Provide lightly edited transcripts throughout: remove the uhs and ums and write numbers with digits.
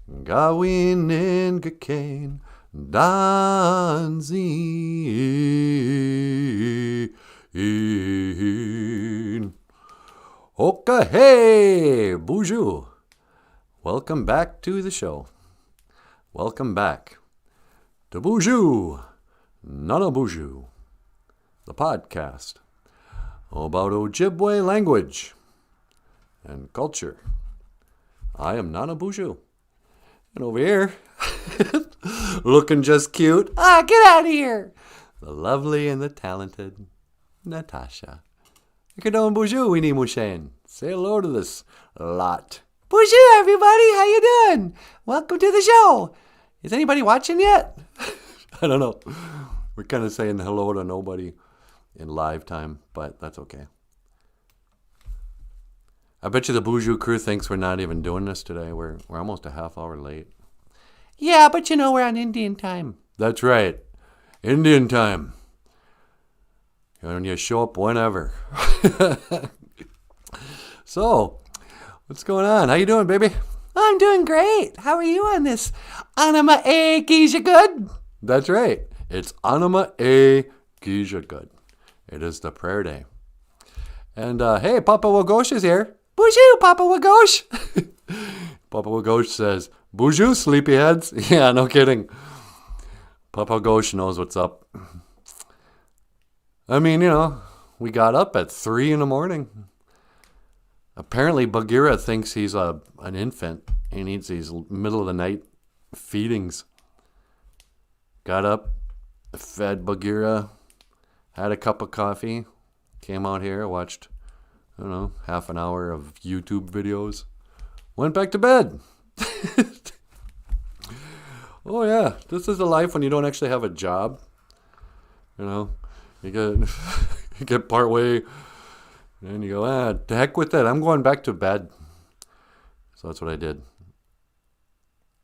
Gawin en gekain danzin. Oka hey, BOOZHOO. Welcome back to the show. Welcome back to BOOZHOO, NANABOOZHOO, the podcast about OJIBWE language and culture. I am NANABOOZHOO. And over here, looking just cute, get out of here, the lovely and the talented Natasha. Kadon BOOZHOO, Winnie Mushen. Say hello to this lot. BOOZHOO, everybody, how you doing? Welcome to the show. Is anybody watching yet? I don't know. We're kind of saying hello to nobody in live time, but that's okay. I bet you the BOOZHOO crew thinks we're not even doing this today. We're almost a half hour late. Yeah, but we're on Indian time. That's right. Indian time. And you show up whenever. So, what's going on? How you doing, baby? I'm doing great. How are you on this Anima A Geisha Good? That's right. It's Anima A Geisha Good. It is the prayer day. And hey, Papa Wagosh is here. BOOZHOO, Papa Wagosh. Papa Wagosh says, BOOZHOO, sleepyheads. Yeah, no kidding. Papa Wagosh knows what's up. I mean, we got up at 3 in the morning. Apparently, Bagheera thinks he's an infant. He needs these middle of the night feedings. Got up, fed Bagheera, had a cup of coffee, came out here, watched, half an hour of YouTube videos, went back to bed. Oh yeah, this is the life when you don't actually have a job. You get part way, and you go, to heck with that, I'm going back to bed. So that's what I did.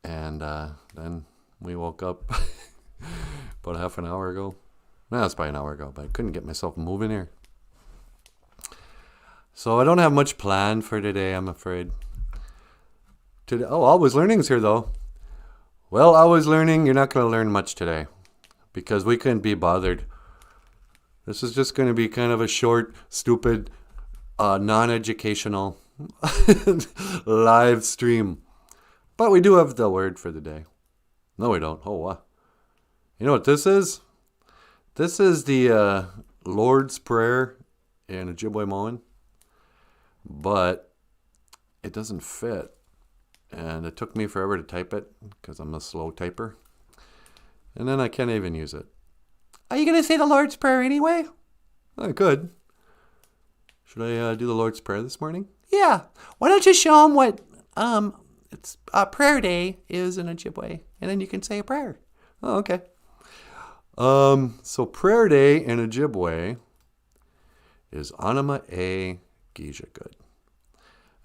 And then we woke up about half an hour ago. No, it's probably an hour ago, but I couldn't get myself moving here. So I don't have much planned for today, I'm afraid. Always Learning's here, though. Well, Always Learning, you're not going to learn much today because we couldn't be bothered. This is just going to be kind of a short, stupid, non-educational live stream. But we do have the word for the day. No, we don't. Oh, wow. You know what this is? This is the Lord's Prayer in Ojibwe Moan. But it doesn't fit. And it took me forever to type it because I'm a slow typer. And then I can't even use it. Are you going to say the Lord's Prayer anyway? I could. Should I do the Lord's Prayer this morning? Yeah. Why don't you show them what it's prayer day is in Ojibwe, and then you can say a prayer. Oh, okay. So prayer day in Ojibwe is Anima A Geisha Good.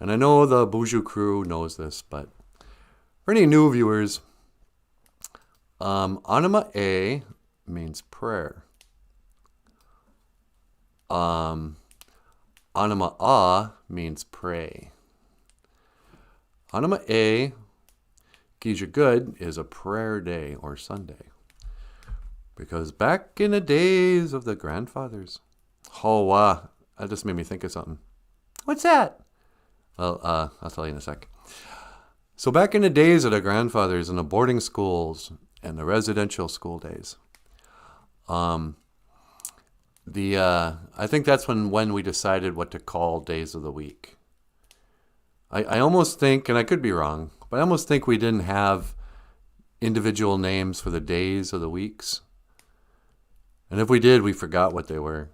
And I know the BOOZHOO crew knows this, but for any new viewers, Anima A means prayer. Anima A means pray. Anima A Geisha Good is a prayer day or Sunday. Because back in the days of the grandfathers. Oh, wow. That just made me think of something. What's that? Well, I'll tell you in a sec. So back in the days of the grandfathers and the boarding schools and the residential school days, I think that's when we decided what to call days of the week. I almost think, and I could be wrong, but I almost think we didn't have individual names for the days of the weeks. And if we did, we forgot what they were.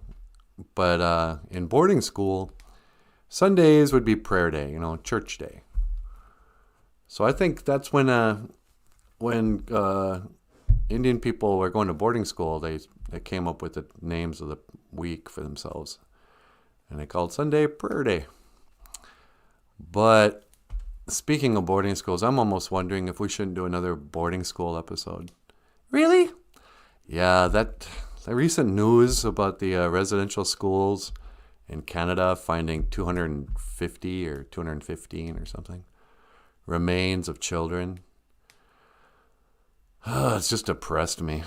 But in boarding school, Sundays would be prayer day, church day. So I think that's when Indian people were going to boarding school, they came up with the names of the week for themselves. And they called Sunday prayer day. But speaking of boarding schools, I'm almost wondering if we shouldn't do another boarding school episode. Really? Yeah, the recent news about the residential schools in Canada finding 250 or 215 or something remains of children It's just depressed me.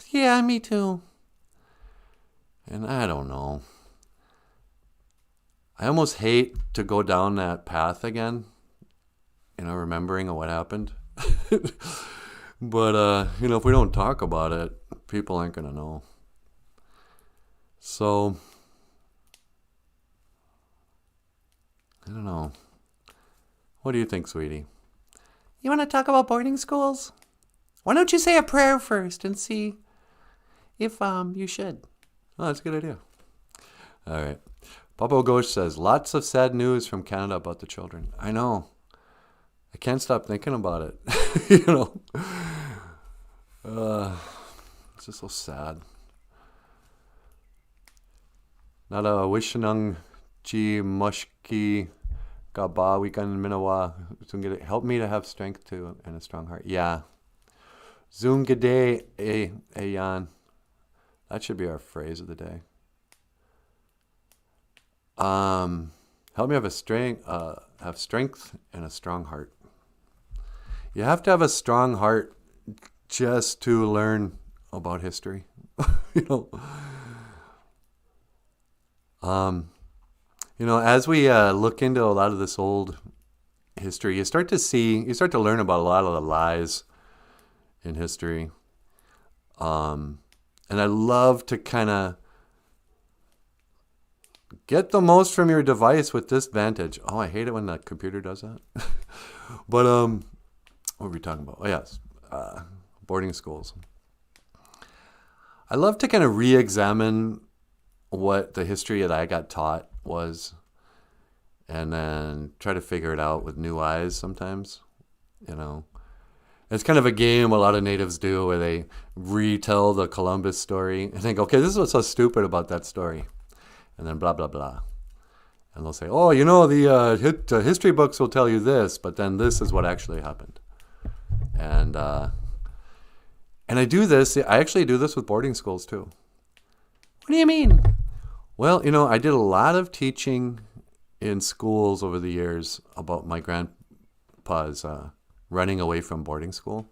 Yeah, me too. And I don't know. I almost hate to go down that path again, remembering what happened. But, if we don't talk about it, people aren't going to know. So, I don't know. What do you think, sweetie? You want to talk about boarding schools? Why don't you say a prayer first and see if you should? Oh, that's a good idea. All right. Papa Ghosh says, lots of sad news from Canada about the children. I know. I can't stop thinking about it. It's just so sad. Nada wishanang chi mushki gaba wikan minawa. Help me to have strength too and a strong heart. Yeah. Zungade ayan. That should be our phrase of the day. Help me have strength and a strong heart. You have to have a strong heart just to learn about history. As we look into a lot of this old history, you start to learn about a lot of the lies in history. And I love to kind of get the most from your device with this vantage. Oh, I hate it when the computer does that. But what were we talking about? Oh, yes. Boarding schools. I love to kind of re-examine what the history that I got taught was and then try to figure it out with new eyes sometimes. It's kind of a game a lot of natives do where they retell the Columbus story and think, okay, this is what's so stupid about that story. And then blah, blah, blah. And they'll say, oh, the history books will tell you this, but then this is what actually happened. And I do this. I actually do this with boarding schools too. What do you mean? Well, I did a lot of teaching in schools over the years about my grandpa's running away from boarding school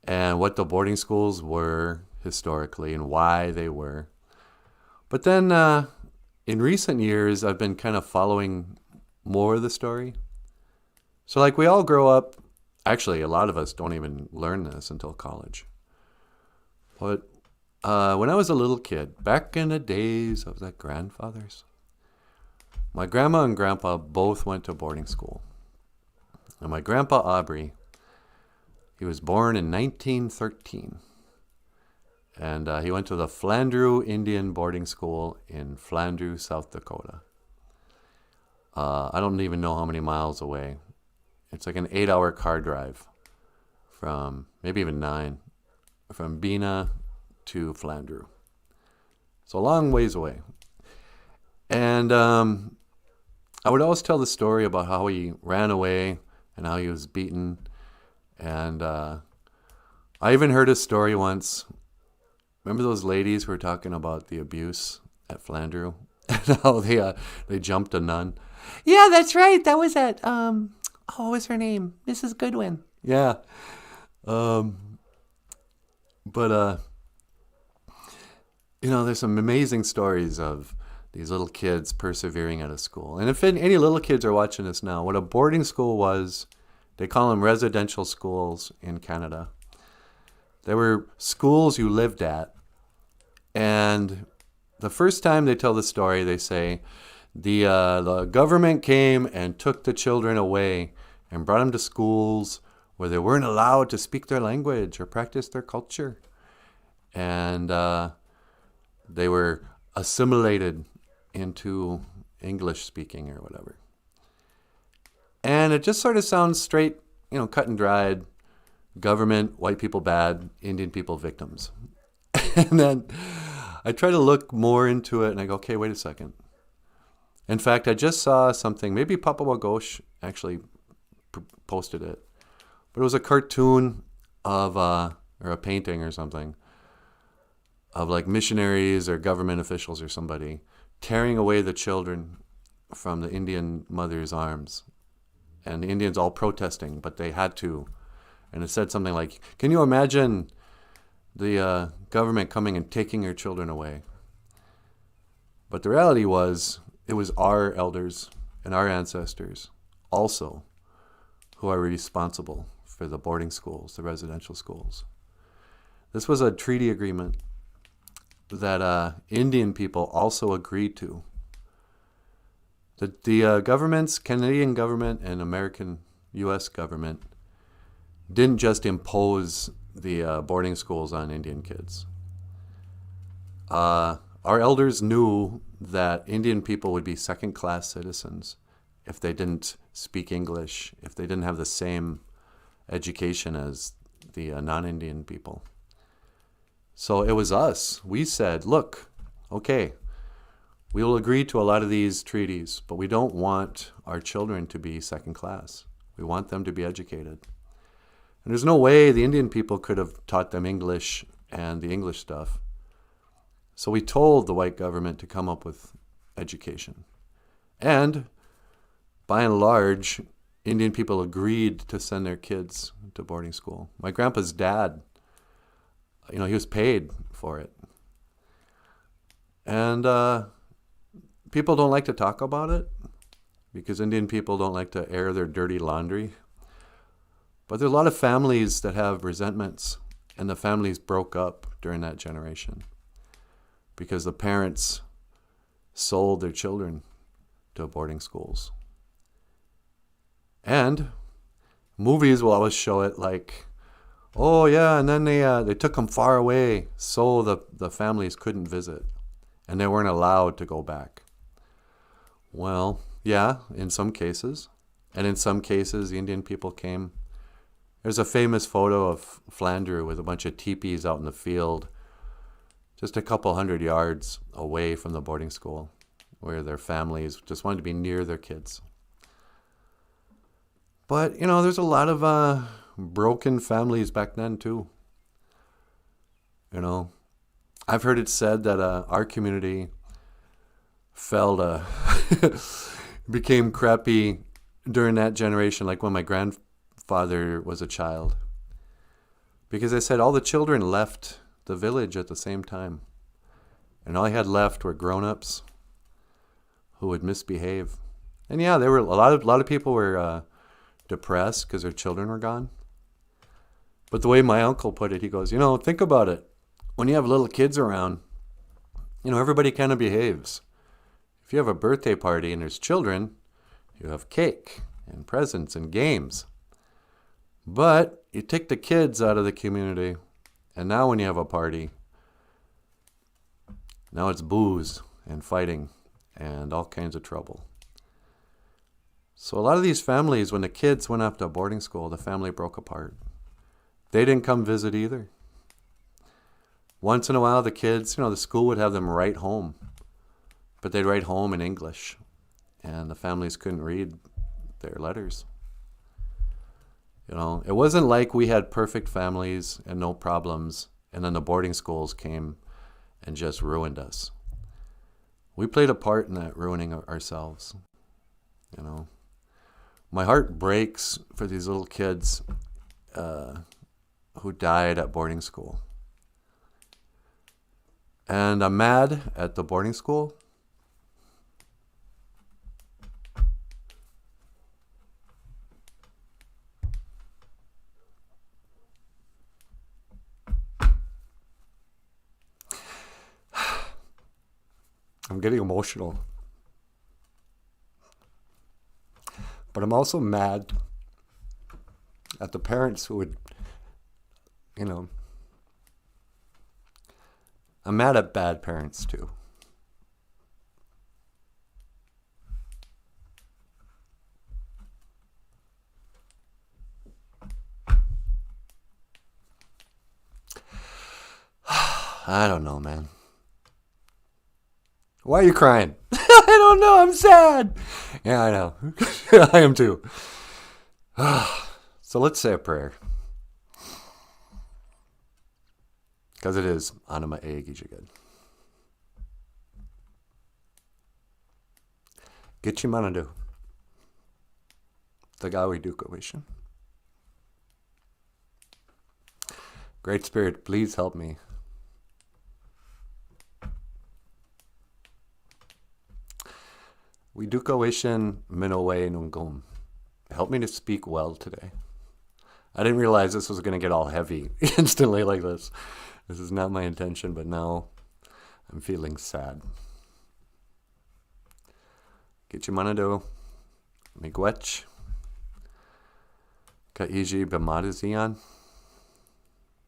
and what the boarding schools were historically and why they were. But then in recent years, I've been kind of following more of the story. So like we all grow up, actually a lot of us don't even learn this until college. But when I was a little kid, back in the days of the grandfathers, my grandma and grandpa both went to boarding school. And my grandpa Aubrey, he was born in 1913. And he went to the Flandreau Indian boarding school in Flandreau, South Dakota. I don't even know how many miles away. It's like an 8-hour car drive from, maybe even 9, from Bena to Flandreau. So a long ways away. And I would always tell the story about how he ran away and how he was beaten. And I even heard a story once. Remember those ladies who were talking about the abuse at Flandreau? And how they jumped a nun? Yeah, that's right. That was at, what was her name? Mrs. Goodwin. Yeah. There's some amazing stories of these little kids persevering at a school. And if any little kids are watching this now, what a boarding school was, they call them residential schools in Canada. They were schools you lived at. And the first time they tell the story, they say, the government came and took the children away and brought them to schools where they weren't allowed to speak their language or practice their culture. And they were assimilated into English speaking or whatever. And it just sort of sounds straight, cut and dried. Government, white people bad, Indian people victims. And then I try to look more into it and I go, okay, wait a second. In fact, I just saw something, maybe Papa Wagosh actually posted it, but it was a cartoon of, or a painting or something, of like missionaries or government officials or somebody tearing away the children from the Indian mother's arms. And the Indians all protesting, but they had to. And it said something like, can you imagine the government coming and taking your children away? But the reality was, it was our elders and our ancestors also who are responsible for the boarding schools, the residential schools. This was a treaty agreement that Indian people also agreed to. The governments, Canadian government and American U.S. government, didn't just impose the boarding schools on Indian kids. Our elders knew that Indian people would be second-class citizens if they didn't speak English, if they didn't have the same education as the non-Indian people. So it was us. We said, look, okay, we will agree to a lot of these treaties, but we don't want our children to be second class. We want them to be educated. And there's no way the Indian people could have taught them English and the English stuff. So we told the white government to come up with education. And by and large, Indian people agreed to send their kids to boarding school. My grandpa's dad, he was paid for it. And people don't like to talk about it because Indian people don't like to air their dirty laundry. But there are a lot of families that have resentments, and the families broke up during that generation because the parents sold their children to boarding schools. And movies will always show it like, oh yeah, and then they took them far away so the families couldn't visit and they weren't allowed to go back. Well, yeah, in some cases. And in some cases, the Indian people came. There's a famous photo of Flandreau with a bunch of teepees out in the field, just a couple 100 yards away from the boarding school, where their families just wanted to be near their kids. But, there's a lot of broken families back then, too. I've heard it said that our community became crappy during that generation, like when my grandfather was a child. Because they said all the children left the village at the same time. And all I had left were grown-ups who would misbehave. And yeah, there were a lot of people were depressed because their children were gone. But the way my uncle put it, he goes, think about it. When you have little kids around, everybody kind of behaves. If you have a birthday party and there's children, you have cake and presents and games. But you take the kids out of the community, and now when you have a party, now it's booze and fighting and all kinds of trouble. So a lot of these families, when the kids went off to boarding school, the family broke apart. They didn't come visit either. Once in a while, the kids, the school would have them write home, but they'd write home in English, and the families couldn't read their letters. It wasn't like we had perfect families and no problems, and then the boarding schools came and just ruined us. We played a part in that ruining ourselves. My heart breaks for these little kids who died at boarding school. And I'm mad at the boarding school. I'm getting emotional. But I'm also mad at the parents who would, I'm mad at bad parents too. I don't know, man. Why are you crying? I don't know, I'm sad. Yeah, I know. I am too. So let's say a prayer. Because it is Anima Egijigad. Gichimanadu. Tagawi Duka Wishin. Great Spirit, please help me. We duka wishin minowe nungum. Help me to speak well today. I didn't realize this was going to get all heavy instantly like this. This is not my intention, but now I'm feeling sad. Gichimanado, Migwech, Kaiji Bamadazian.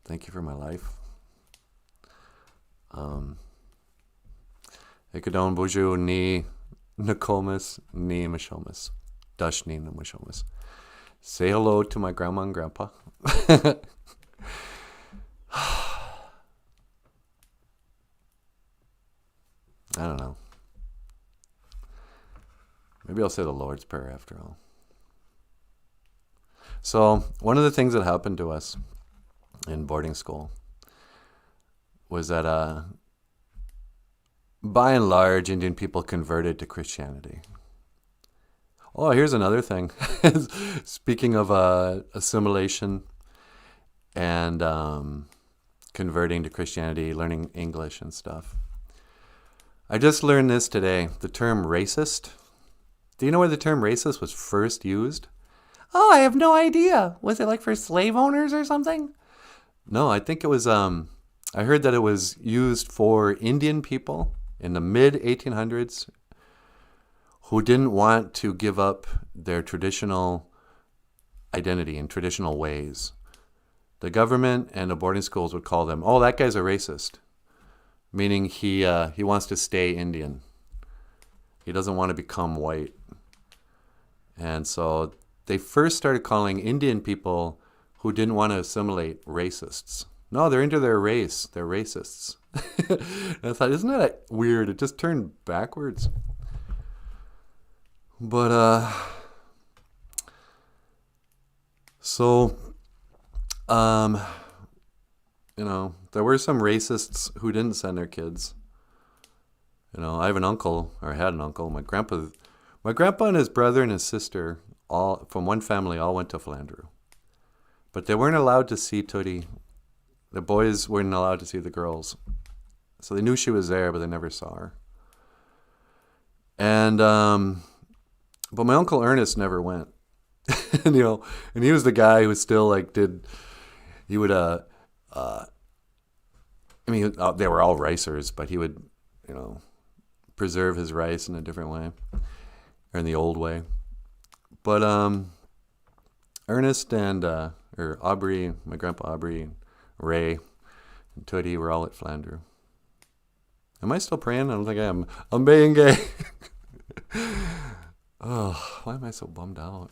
Thank you for my life. Ikadon Boozhoo ni Nokomis ni Mishomis. Dashni ni Mishomis. Say hello to my grandma and grandpa. I don't know. Maybe I'll say the Lord's Prayer after all. So, one of the things that happened to us in boarding school was that by and large, Indian people converted to Christianity. Oh, here's another thing. Speaking of assimilation and converting to Christianity, learning English and stuff. I just learned this today, the term racist. Do you know where the term racist was first used? Oh, I have no idea. Was it like for slave owners or something? No, I think it was, I heard that it was used for Indian people in the mid-1800s who didn't want to give up their traditional identity and traditional ways. The government and the boarding schools would call them, oh, that guy's a racist, meaning he wants to stay Indian. He doesn't want to become white. And so they first started calling Indian people who didn't want to assimilate racists. No, they're into their race. They're racists. And I thought, isn't that weird? It just turned backwards. But, so, you know, there were some racists who didn't send their kids. You know, I have an uncle, or had an uncle. My grandpa and his brother and his sister, all from one family, all went to Flandreau. But they weren't allowed to see Tootie. The boys weren't allowed to see the girls. So they knew she was there, but they never saw her. And, but my Uncle Ernest never went. And, you know, and he was the guy who still, like, he would, I mean, they were all ricers, but he would, you know, preserve his rice in a different way, or in the old way. But Ernest and or Aubrey, my grandpa Aubrey, and Ray, and Tootie were all at Flandreau. Am I still praying? I don't think I am. I'm being gay. Oh, why am I so bummed out?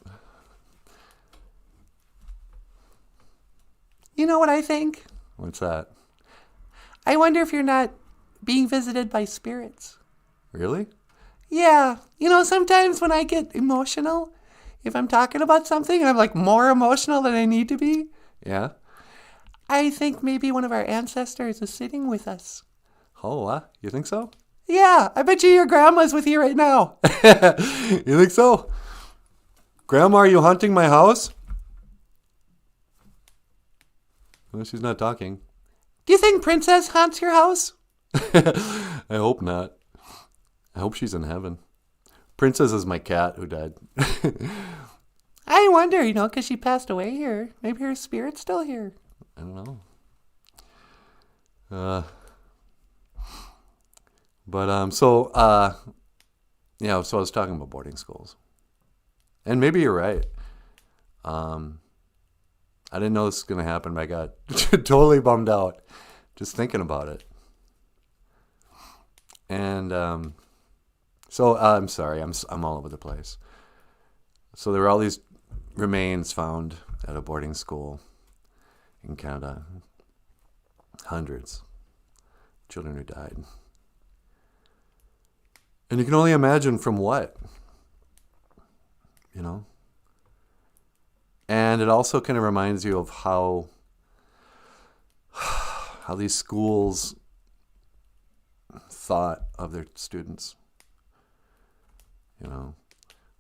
You know what I think? What's that? I wonder if you're not being visited by spirits. Really? Yeah. You know, sometimes when I get emotional, if I'm talking about something and I'm like more emotional than I need to be. Yeah. I think maybe one of our ancestors is sitting with us. Oh, you think so? Yeah, I bet you your grandma's with you right now. You think so? Grandma, are you haunting my house? Well, she's not talking. Do you think Princess haunts your house? I hope not. I hope she's in heaven. Princess is my cat who died. I wonder, you know, because she passed away here. Maybe her spirit's still here. I don't know. So I was talking about boarding schools. And maybe you're right. I didn't know this was going to happen, but I got totally bummed out just thinking about it. And I'm sorry, I'm all over the place. So there were all these remains found at a boarding school in Canada. Hundreds. Children who died. And you can only imagine from what, you know? And it also kind of reminds you of how these schools thought of their students. You know,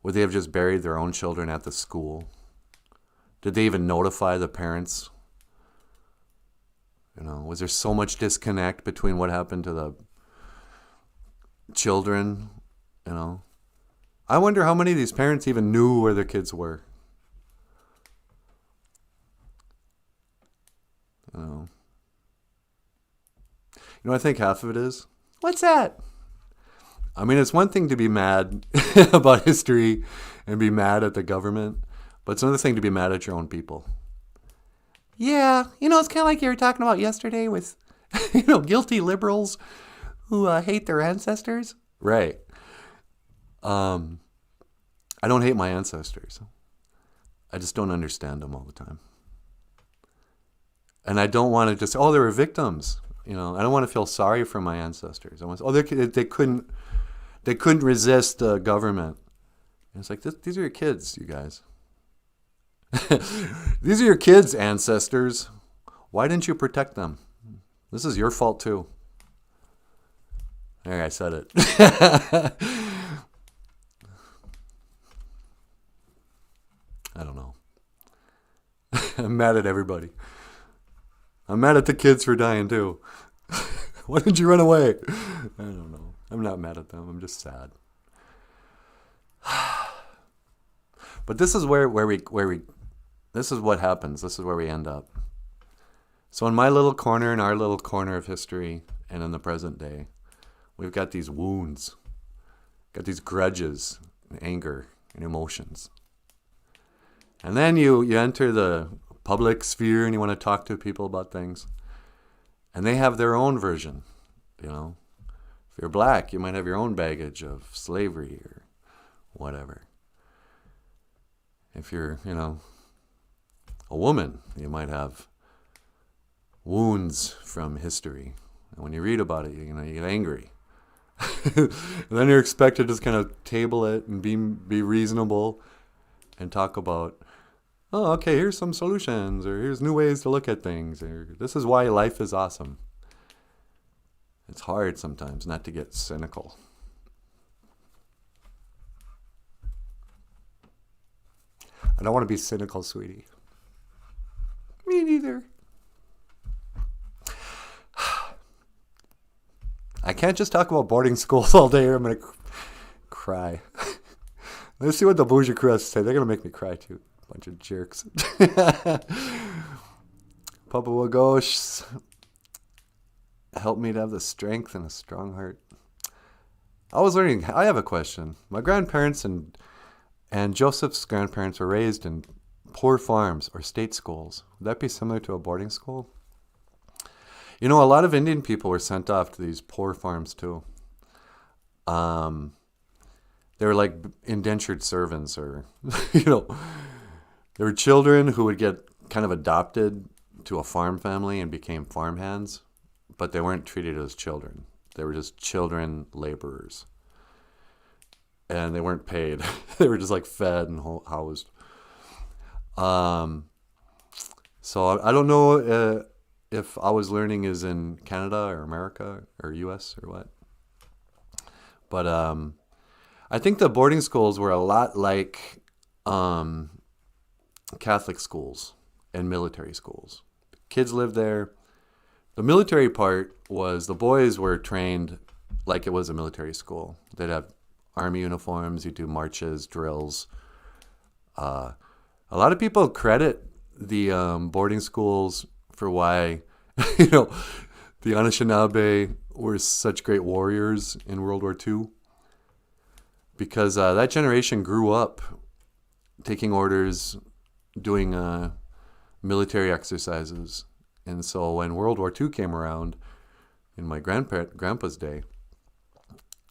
would they have just buried their own children at the school? Did they even notify the parents Was there so much disconnect between what happened to the children? I wonder how many of these parents even knew where their kids were. I think half of it is, what's that? I mean, it's one thing to be mad about history and be mad at the government, but it's another thing to be mad at your own people. Yeah, it's kind of like you were talking about yesterday with, guilty liberals who hate their ancestors. Right. I don't hate my ancestors. I just don't understand them all the time. And I don't want to just, they were victims. I don't want to feel sorry for my ancestors. I want to, they couldn't resist the government. And it's like, these are your kids, you guys. These are your kids' ancestors. Why didn't you protect them? This is your fault too. There, I said it. I don't know. I'm mad at everybody. I'm mad at the kids for dying too. Why didn't you run away? I don't know. I'm not mad at them. I'm just sad. But this is where we this is what happens. This is where we end up. So in my little corner, in our little corner of history, and in the present day, we've got these wounds, got these grudges, and anger, and emotions. And then you enter the public sphere and you want to talk to people about things. And they have their own version, If you're black, you might have your own baggage of slavery or whatever. If you're, a woman, you might have wounds from history. And when you read about it, you get angry. And then you're expected to just kind of table it and be reasonable and talk about, okay, here's some solutions, or here's new ways to look at things, or this is why life is awesome. It's hard sometimes not to get cynical. I don't want to be cynical, sweetie. Me neither. I can't just talk about boarding schools all day or I'm going to cry. Let's see what the BOOZHOO crew has to say. They're going to make me cry too. Bunch of jerks. Papa Wagosh, help me to have the strength and a strong heart. I have a question. My grandparents and Joseph's grandparents were raised in poor farms or state schools. Would that be similar to a boarding school? A lot of Indian people were sent off to these poor farms too. They were like indentured servants, or, there were children who would get kind of adopted to a farm family and became farmhands, but they weren't treated as children. They were just children laborers. And they weren't paid. They were just like fed and housed. So I don't know if I Was Learning is in Canada or America or US or what. But I think the boarding schools were a lot like Catholic schools and military schools. Kids lived there. The military part was the boys were trained like it was a military school. They'd have army uniforms, you do marches, drills. A lot of people credit the boarding schools for why, the Anishinaabe were such great warriors in World War II. Because that generation grew up taking orders, doing military exercises. And so when World War II came around, in my grandpa's day,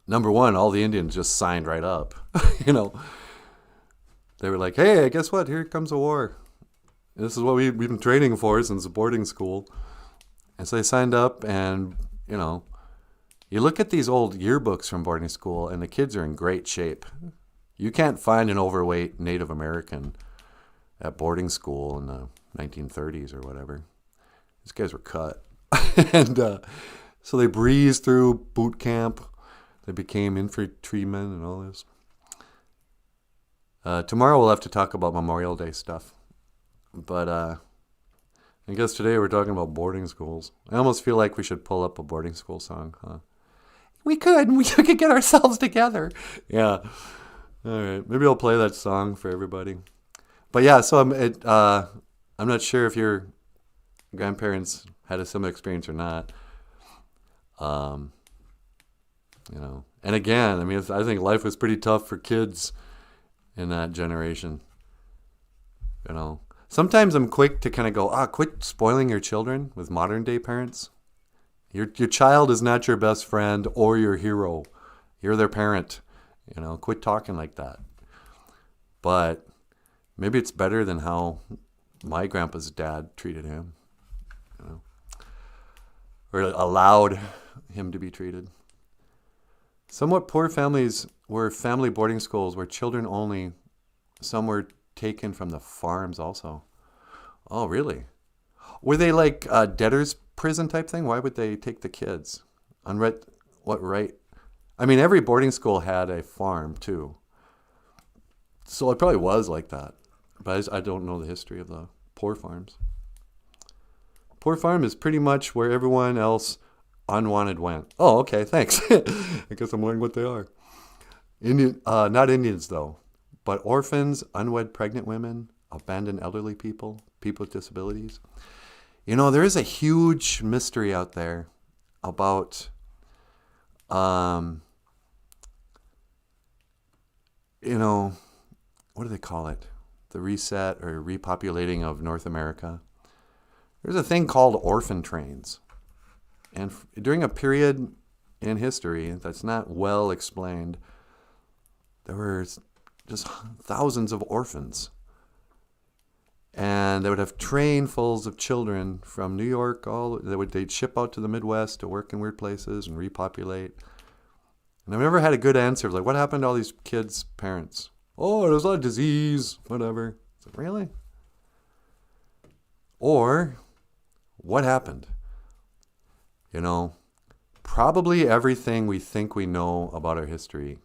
number one, all the Indians just signed right up. They were like, hey, guess what? Here comes a war. This is what we've been training for since boarding school. And so they signed up and, you look at these old yearbooks from boarding school and the kids are in great shape. You can't find an overweight Native American at boarding school in the 1930s or whatever. These guys were cut. And so they breezed through boot camp. They became infantrymen and all this. Tomorrow we'll have to talk about Memorial Day stuff. But I guess today we're talking about boarding schools. I almost feel like we should pull up a boarding school song, huh? We could get ourselves together. Yeah. All right. Maybe I'll play that song for everybody. But yeah, so I'm not sure if your grandparents had a similar experience or not. And again, I mean, I think life was pretty tough for kids in that generation. Sometimes I'm quick to kind of go, quit spoiling your children with modern day parents. Your child is not your best friend or your hero. You're their parent. Quit talking like that. But maybe it's better than how my grandpa's dad treated him. Or allowed him to be treated. Somewhat poor families were family boarding schools where children only. Some were taken from the farms also. Oh, really? Were they like debtor's prison type thing? Why would they take the kids? What right? I mean, every boarding school had a farm too. So it probably was like that. But I don't know the history of the poor farms. Poor farm is pretty much where everyone else unwanted went. Oh, okay, thanks. I guess I'm wondering what they are. Not Indians though, but orphans, unwed pregnant women, abandoned elderly people, people with disabilities. There is a huge mystery out there about, what do they call it? The reset or repopulating of North America. There's a thing called orphan trains. And during a period in history that's not well explained, there were just thousands of orphans. And they would have trainfuls of children from New York. They'd ship out to the Midwest to work in weird places and repopulate. And I've never had a good answer of what happened to all these kids' parents? Oh, there's a lot of disease, whatever. Really? Or what happened? Probably everything we think we know about our history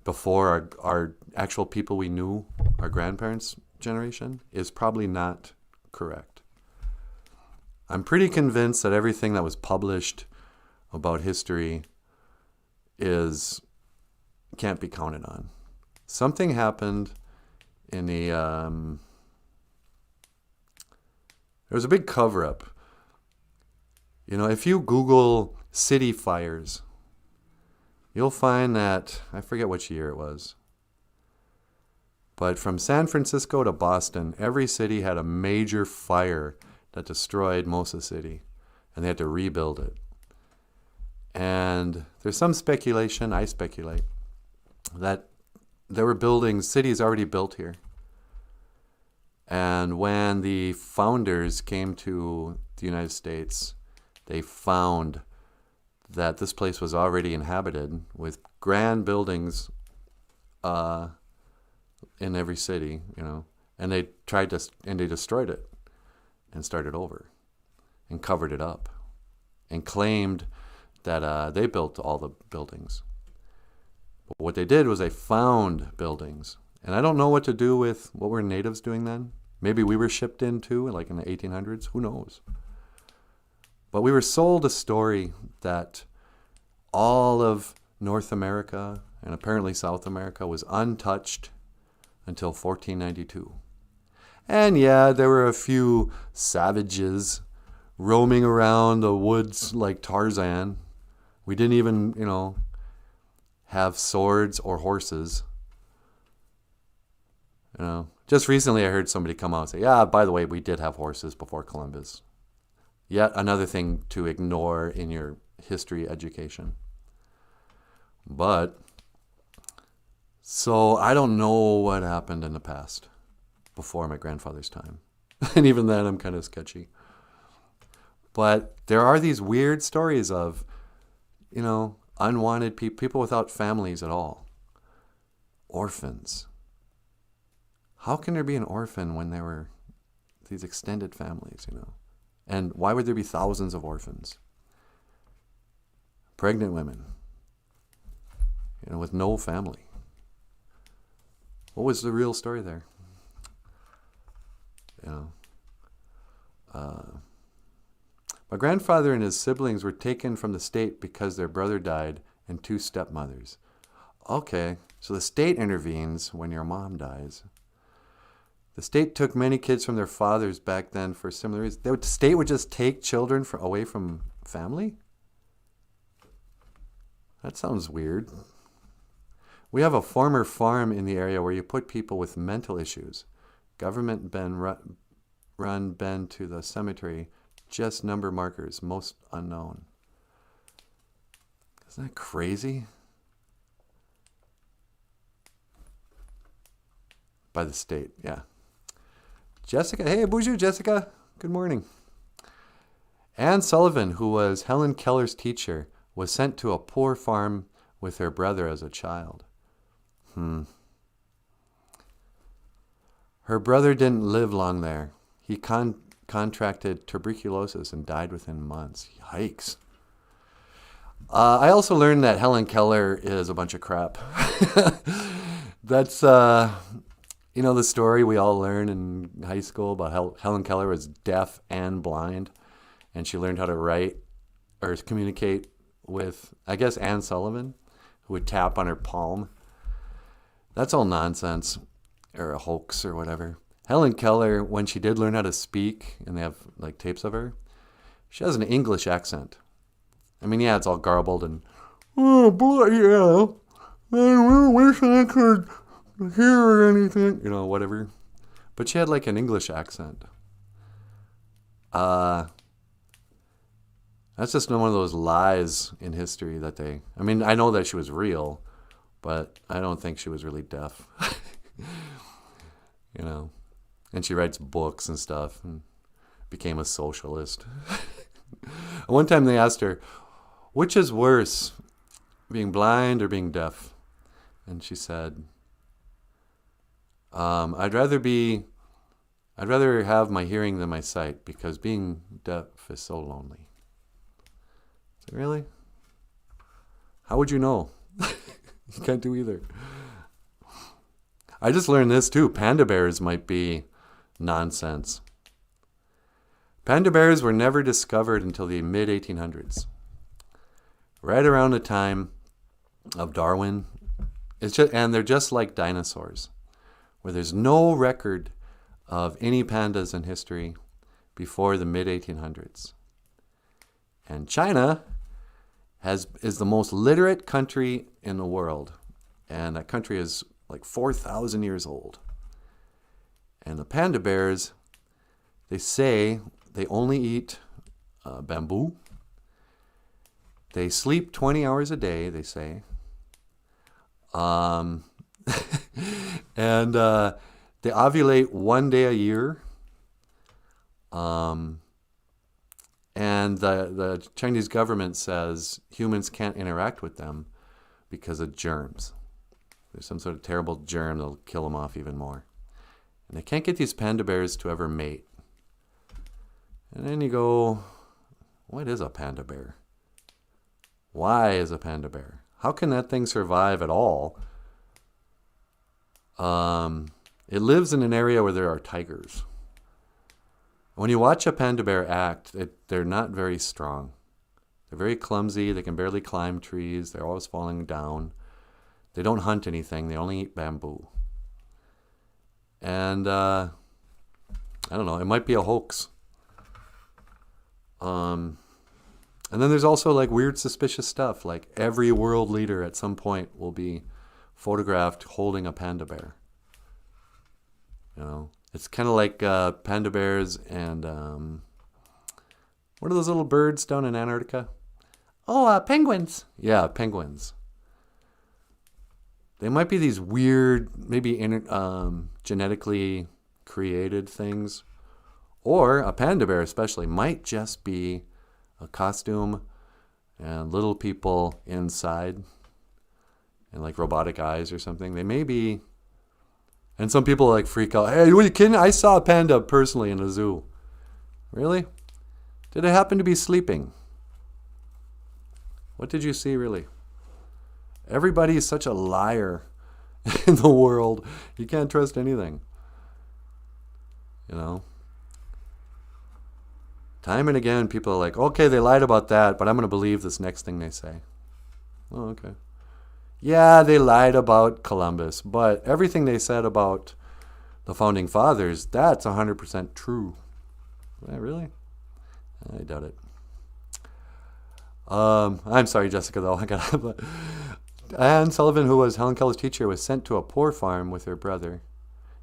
before our actual people we knew, our grandparents' generation, is probably not correct. I'm pretty convinced that everything that was published about history can't be counted on. Something happened in the there was a big cover-up. If you Google city fires, you'll find that, I forget which year it was, but from San Francisco to Boston, every city had a major fire that destroyed most of the city, and they had to rebuild it. And there's some speculation, I speculate, that there were cities already built here. And when the founders came to the United States, they found that this place was already inhabited with grand buildings in every city, and they destroyed it and started over and covered it up and claimed that they built all the buildings. But what they did was they found buildings. And I don't know what to do with what were natives doing then. Maybe we were shipped in too, like in the 1800s. Who knows? But we were sold a story that all of North America and apparently South America was untouched until 1492. And yeah, there were a few savages roaming around the woods like Tarzan. We didn't even, have swords or horses. Just recently I heard somebody come out and say, yeah, by the way, we did have horses before Columbus. Yet another thing to ignore in your history education. So I don't know what happened in the past before my grandfather's time. And even then I'm kind of sketchy. But there are these weird stories of, unwanted people without families at all. Orphans. How can there be an orphan when there were these extended families, And why would there be thousands of orphans? Pregnant women, with no family. What was the real story there? My grandfather and his siblings were taken from the state because their brother died and 2 stepmothers. Okay, so the state intervenes when your mom dies. The state took many kids from their fathers back then for similar reasons. The state would just take children away from family? That sounds weird. We have a former farm in the area where you put people with mental issues. Government run been to the cemetery, just number markers, most unknown. Isn't that crazy? By the state, yeah. Jessica, hey, BOOZHOO, Jessica. Good morning. Anne Sullivan, who was Helen Keller's teacher, was sent to a poor farm with her brother as a child. Her brother didn't live long there. He contracted tuberculosis and died within months. Yikes. I also learned that Helen Keller is a bunch of crap. That's, you know, the story we all learn in high school about how Helen Keller was deaf and blind, and she learned how to write or communicate with, I guess, Anne Sullivan, who would tap on her palm. That's all nonsense, or a hoax or whatever. Helen Keller, when she did learn how to speak, and they have like tapes of her, she has an English accent. I mean, yeah, it's all garbled and, oh boy, yeah, I really wish I could hear anything, you know, whatever. But she had like an English accent. That's just one of those lies in history that they, I mean, I know that she was real, but I don't think she was really deaf. You know, and she writes books and stuff and became a socialist. One time they asked her, which is worse, being blind or being deaf? And she said, I'd rather have my hearing than my sight, because being deaf is so lonely. I said, really? How would you know? You can't do either. I just learned this too. Panda bears might be nonsense. Panda bears were never discovered until the mid-1800s. Right around the time of Darwin. And they're just like dinosaurs, where there's no record of any pandas in history before the mid-1800s. And China is the most literate country in the world. And that country is like 4,000 years old. And the panda bears, they say they only eat bamboo. They sleep 20 hours a day, they say. And they ovulate 1 day a year. And the Chinese government says humans can't interact with them because of germs. There's some sort of terrible germ that'll kill them off even more. And they can't get these panda bears to ever mate. And then you go, what is a panda bear? Why is a panda bear? How can that thing survive at all? It lives in an area where there are tigers. When you watch a panda bear act, they're not very strong. They're very clumsy. They can barely climb trees. They're always falling down. They don't hunt anything. They only eat bamboo. And I don't know. It might be a hoax. And then there's also like weird suspicious stuff. Like every world leader at some point will be photographed holding a panda bear. You know, it's kind of like panda bears and what are those little birds down in Antarctica? Oh, penguins. Yeah, penguins. They might be these weird, maybe genetically created things. Or a panda bear especially might just be a costume and little people inside and like robotic eyes or something. They may be. And some people like freak out. Hey, are you kidding? I saw a panda personally in a zoo. Really? Did it happen to be sleeping? What did you see really? Everybody is such a liar in the world. You can't trust anything. You know? Time and again, people are like, okay, they lied about that, but I'm going to believe this next thing they say. Oh, okay. Yeah, they lied about Columbus, but everything they said about the Founding Fathers, that's 100% true. Really? I doubt it. I'm sorry, Jessica, though. Anne Sullivan, who was Helen Keller's teacher, was sent to a poor farm with her brother.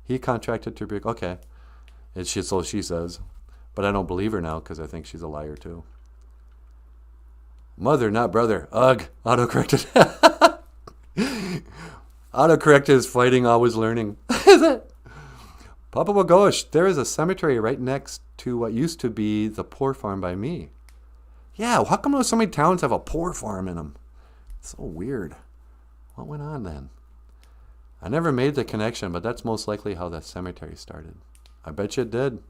He contracted tuberculosis. Okay. So she says. But I don't believe her now because I think she's a liar too. Mother, not brother. Ugh. Autocorrected. Autocorrect is fighting, always learning. Is it? Papa Wagosh, there is a cemetery right next to what used to be the poor farm by me. Yeah, how come so many towns have a poor farm in them? So weird. What went on then? I never made the connection, but that's most likely how the cemetery started. I bet you it did.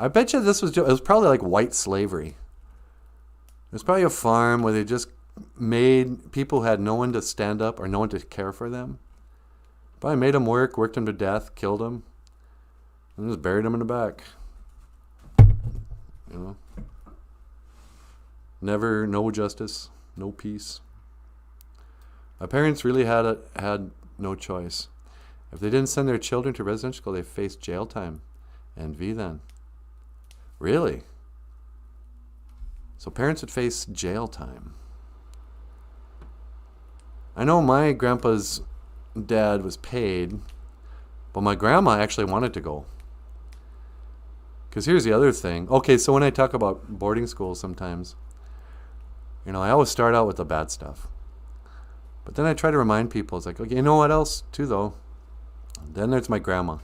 I bet you it was probably like white slavery. It was probably a farm where they just made people who had no one to stand up or no one to care for them. Probably made them worked them to death, killed them, and just buried them in the back. You know? No justice, no peace. My parents really had no choice. If they didn't send their children to residential school, they faced jail time and then. Really? So parents would face jail time. I know my grandpa's dad was paid, but my grandma actually wanted to go. Because here's the other thing. Okay, so when I talk about boarding schools sometimes, I always start out with the bad stuff. But then I try to remind people, it's like, okay, you know what else too, though? Then there's my grandma.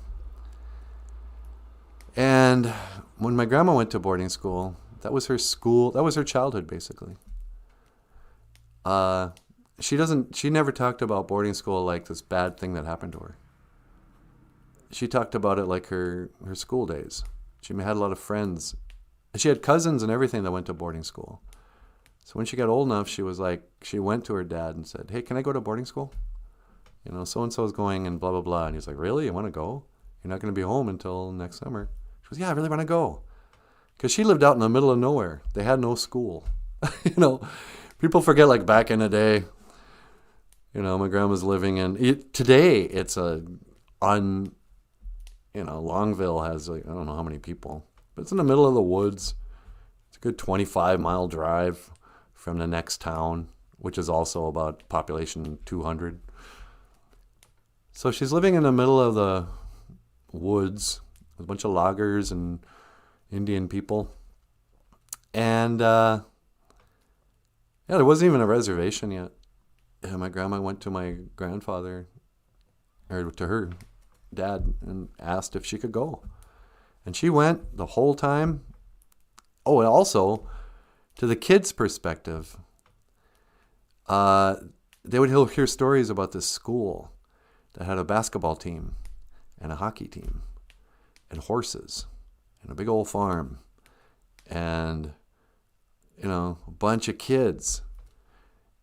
And when my grandma went to boarding school, that was her school. That was her childhood, basically. She never talked about boarding school like this bad thing that happened to her. She talked about it like her school days. She had a lot of friends. And she had cousins and everything that went to boarding school. So when she got old enough, she went to her dad and said, hey, can I go to boarding school? So-and-so is going and blah, blah, blah. And he's like, really? You want to go? You're not going to be home until next summer. She goes, yeah, I really want to go. Because she lived out in the middle of nowhere. They had no school. People forget, like back in the day, my grandma's living in, today it's Longville has, like, I don't know how many people, but it's in the middle of the woods. It's a good 25-mile drive from the next town, which is also about population 200. So she's living in the middle of the woods with a bunch of loggers and Indian people. And there wasn't even a reservation yet. And my grandma went to my grandfather, or to her dad, and asked if she could go. And she went the whole time. Oh, and also, to the kids' perspective, they would hear stories about this school that had a basketball team and a hockey team and horses and a big old farm and, a bunch of kids.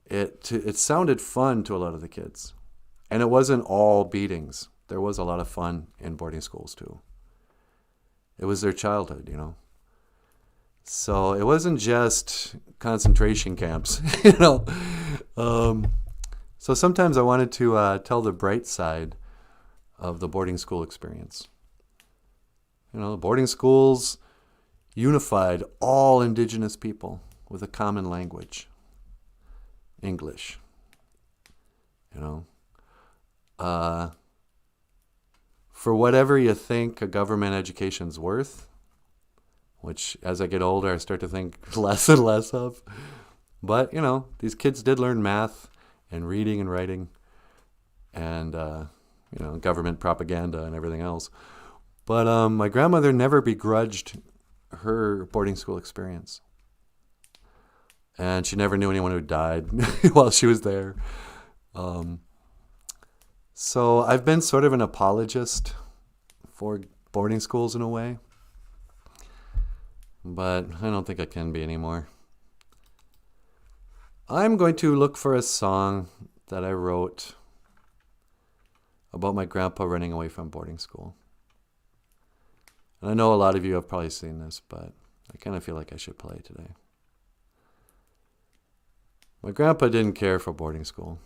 It sounded fun to a lot of the kids. And it wasn't all beatings. There was a lot of fun in boarding schools too. It was their childhood, So it wasn't just concentration camps, So sometimes I wanted to tell the bright side of the boarding school experience. The boarding schools unified all indigenous people with a common language, English. For whatever you think a government education's worth, which as I get older I start to think less and less of, but these kids did learn math and reading and writing and government propaganda and everything else. But my grandmother never begrudged her boarding school experience. And she never knew anyone who died while she was there. So I've been sort of an apologist for boarding schools in a way. But I don't think I can be anymore. I'm going to look for a song that I wrote about my grandpa running away from boarding school. And I know a lot of you have probably seen this, but I kind of feel like I should play today. My grandpa didn't care for boarding school.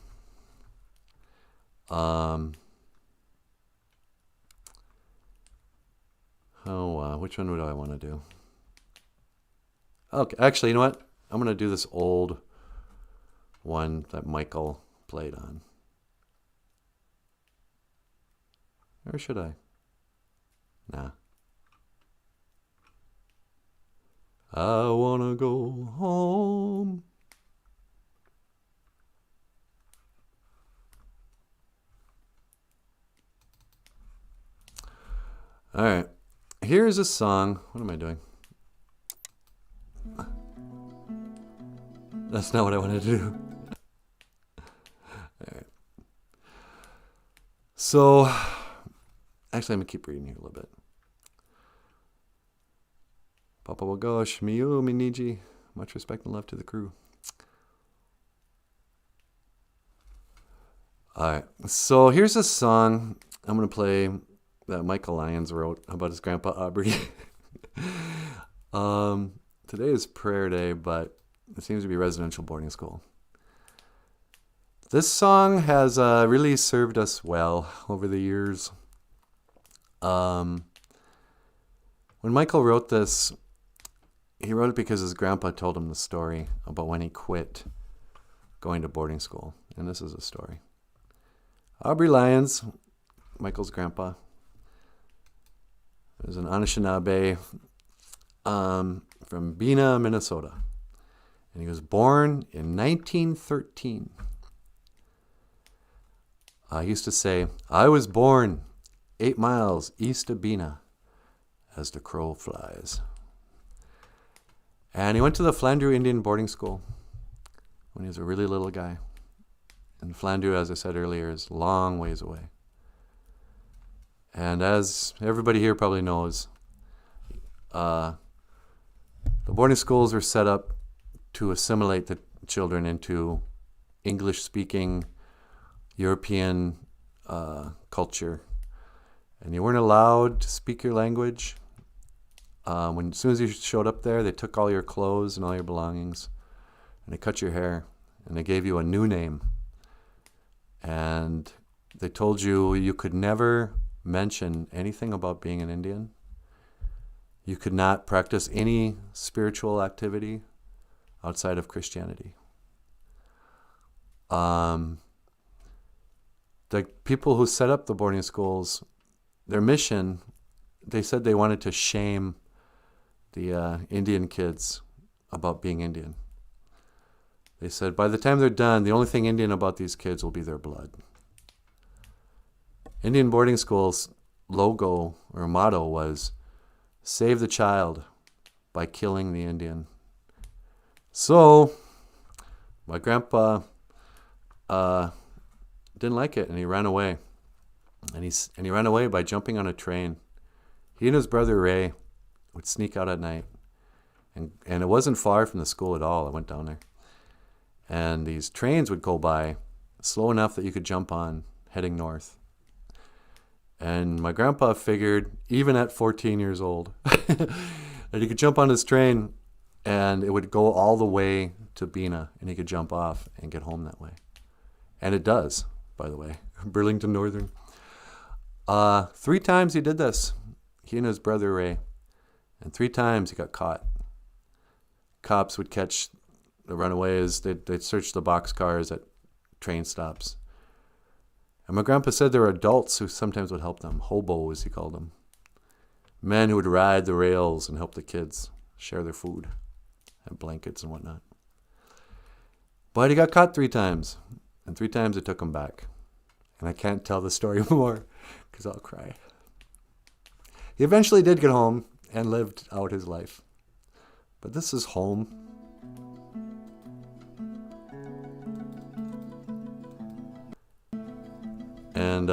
Which one would I want to do? Okay, actually, you know what? I'm going to do this old one that Michael played on. Or should I? Nah. I want to go home. All right. Here's a song. What am I doing? That's not what I wanted to do. All right. So, actually, I'm going to keep reading here a little bit. Papa Wagosh, Miyu, Miniji. Much respect and love to the crew. All right. So, here's a song I'm going to play that Michael Lyons wrote about his grandpa Aubrey. Today is prayer day, but it seems to be residential boarding school. This song has really served us well over the years. When Michael wrote this, he wrote it because his grandpa told him the story about when he quit going to boarding school. And this is a story. Aubrey Lyons, Michael's grandpa, was an Anishinaabe from Bena, Minnesota. And he was born in 1913. He used to say, I was born 8 miles east of Bena as the crow flies. And he went to the Flandreau Indian boarding school when he was a really little guy. And Flandreau, as I said earlier, is a long ways away. And as everybody here probably knows, the boarding schools were set up to assimilate the children into English-speaking European culture. And you weren't allowed to speak your language. As soon as you showed up there, they took all your clothes and all your belongings, and they cut your hair, and they gave you a new name. And they told you you could never mention anything about being an Indian. You could not practice any spiritual activity outside of Christianity. The people who set up the boarding schools, their mission, they said they wanted to shame the Indian kids about being Indian. They said by the time they're done, the only thing Indian about these kids will be their blood. Indian boarding schools' logo or motto was, save the child by killing the Indian. So, my grandpa didn't like it, and he ran away. And he ran away by jumping on a train. He and his brother Ray would sneak out at night. And it wasn't far from the school at all. I went down there. And these trains would go by slow enough that you could jump on, heading north. And my grandpa figured, even at 14 years old, that he could jump on his train and it would go all the way to Bena, and he could jump off and get home that way. And it does, by the way, Burlington Northern. 3 times he did this, he and his brother Ray, and 3 times he got caught. Cops would catch the runaways. They'd search the boxcars at train stops. And my grandpa said there were adults who sometimes would help them, hobos he called them. Men who would ride the rails and help the kids share their food and blankets and whatnot. But he got caught 3 times, and 3 times it took him back. And I can't tell the story more because I'll cry. He eventually did get home and lived out his life. But this is home. And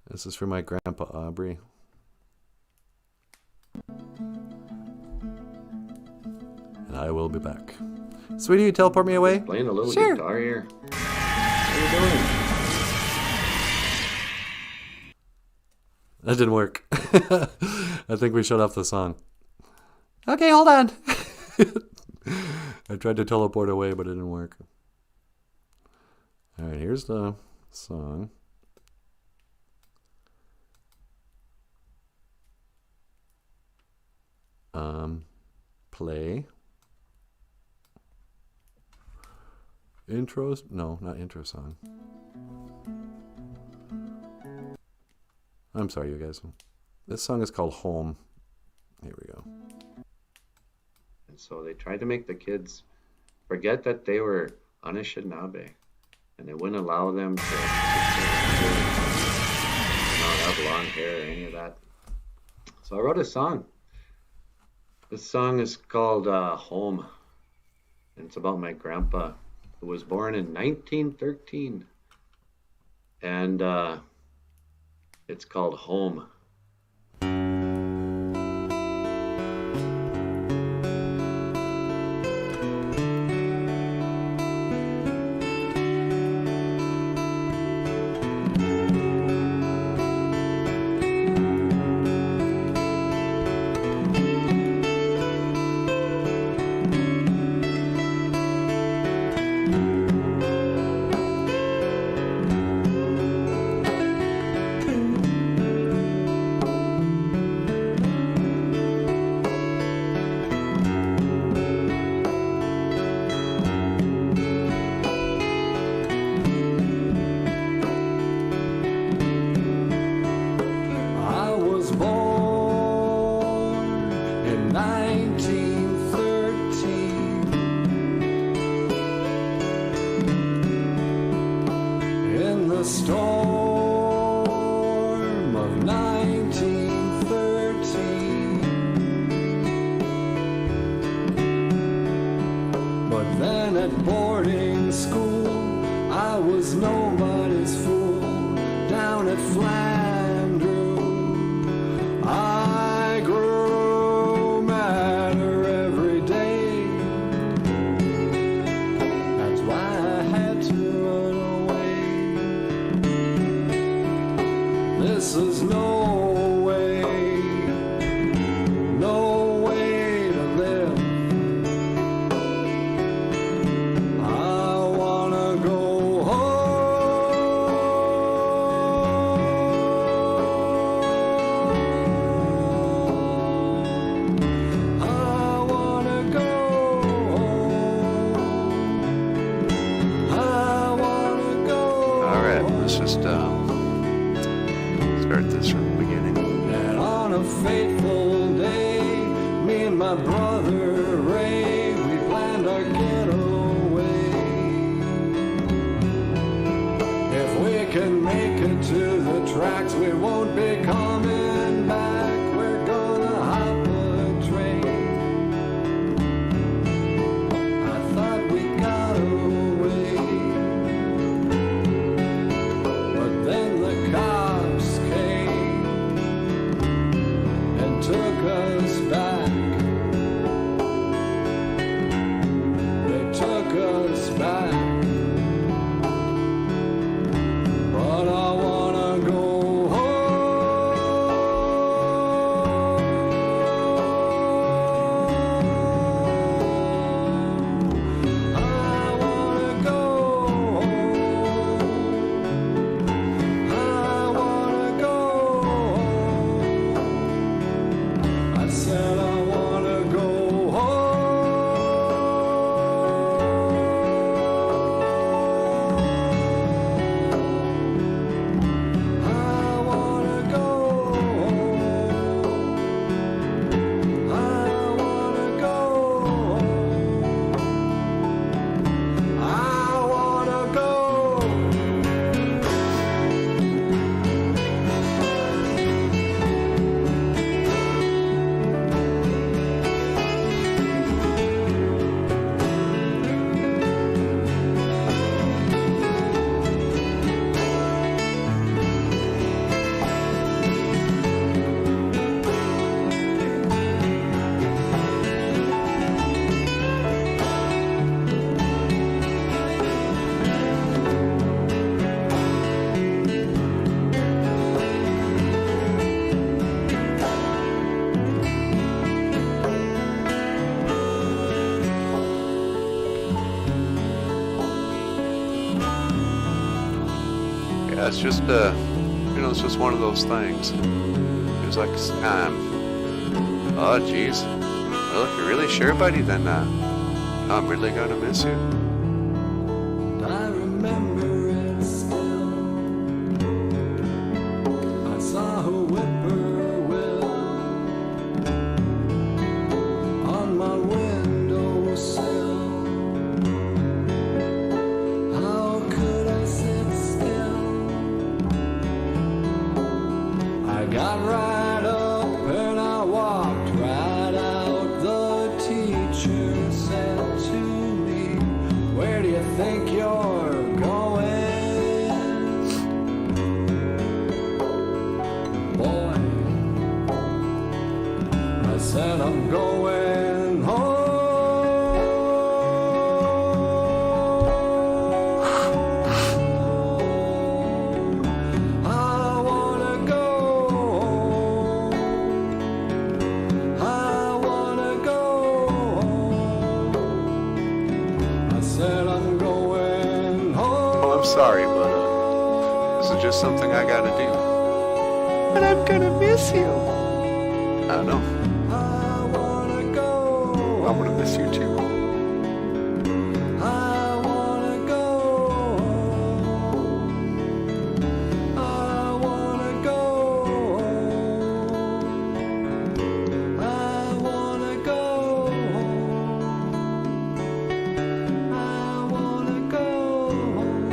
this is for my grandpa Aubrey. And I will be back. Sweetie, you teleport me away? Playing a little Sure. guitar here. How you doing? That didn't work. I think we shut off the song. Okay, hold on. I tried to teleport away, but it didn't work. All right, here's the song. Play. Intros? No, not intro song. I'm sorry, you guys. This song is called Home. Here we go. And so they tried to make the kids forget that they were Anishinaabe, and they wouldn't allow them to not have long hair or any of that. So I wrote a song. This song is called Home, and it's about my grandpa, who was born in 1913, and it's called Home. Storm of 1913. But then at boarding school, I was nobody's fool. Down at Flandreau, I grew madder every day. That's why I had to run away. This is no way to live. I wanna go home. I wanna go home. I wanna go home. All right, let's just start this from the beginning. And on a fateful day, me and my brother Ray, we planned our getaway. If we can make it to the tracks, we won't be coming back. We're gonna hop a train. I thought we got away, but then the cops came and took us back. They took us back. But I wanna go home. I wanna go home. I wanna go home. I said it's just it's just one of those things. He was like, oh geez, well, if you're really sure, buddy, then I'm really gonna miss you. I remember it still. I saw her whippoorwill on my windowsill. How could I sit still? I got right up and I walked right out. The teacher said to me, where do you think you're going? Boy, I said I'm going home. I wanna go home. I wanna go home. I said I'm going home. Well, I'm sorry, but this is just something I gotta do. But I'm gonna miss you. I don't know. I wanna go I'm gonna miss you too. I wanna go home. I wanna go home. I wanna go home. I wanna go home.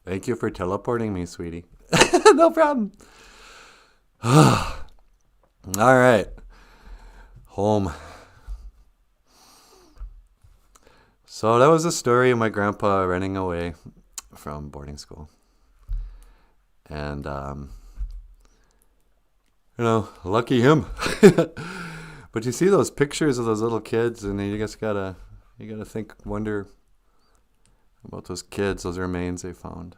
Thank you for teleporting me, sweetie. No problem. All right. Home. So that was the story of my grandpa running away from boarding school. And, lucky him. But you see those pictures of those little kids, and you just gotta wonder about those kids, those remains they found.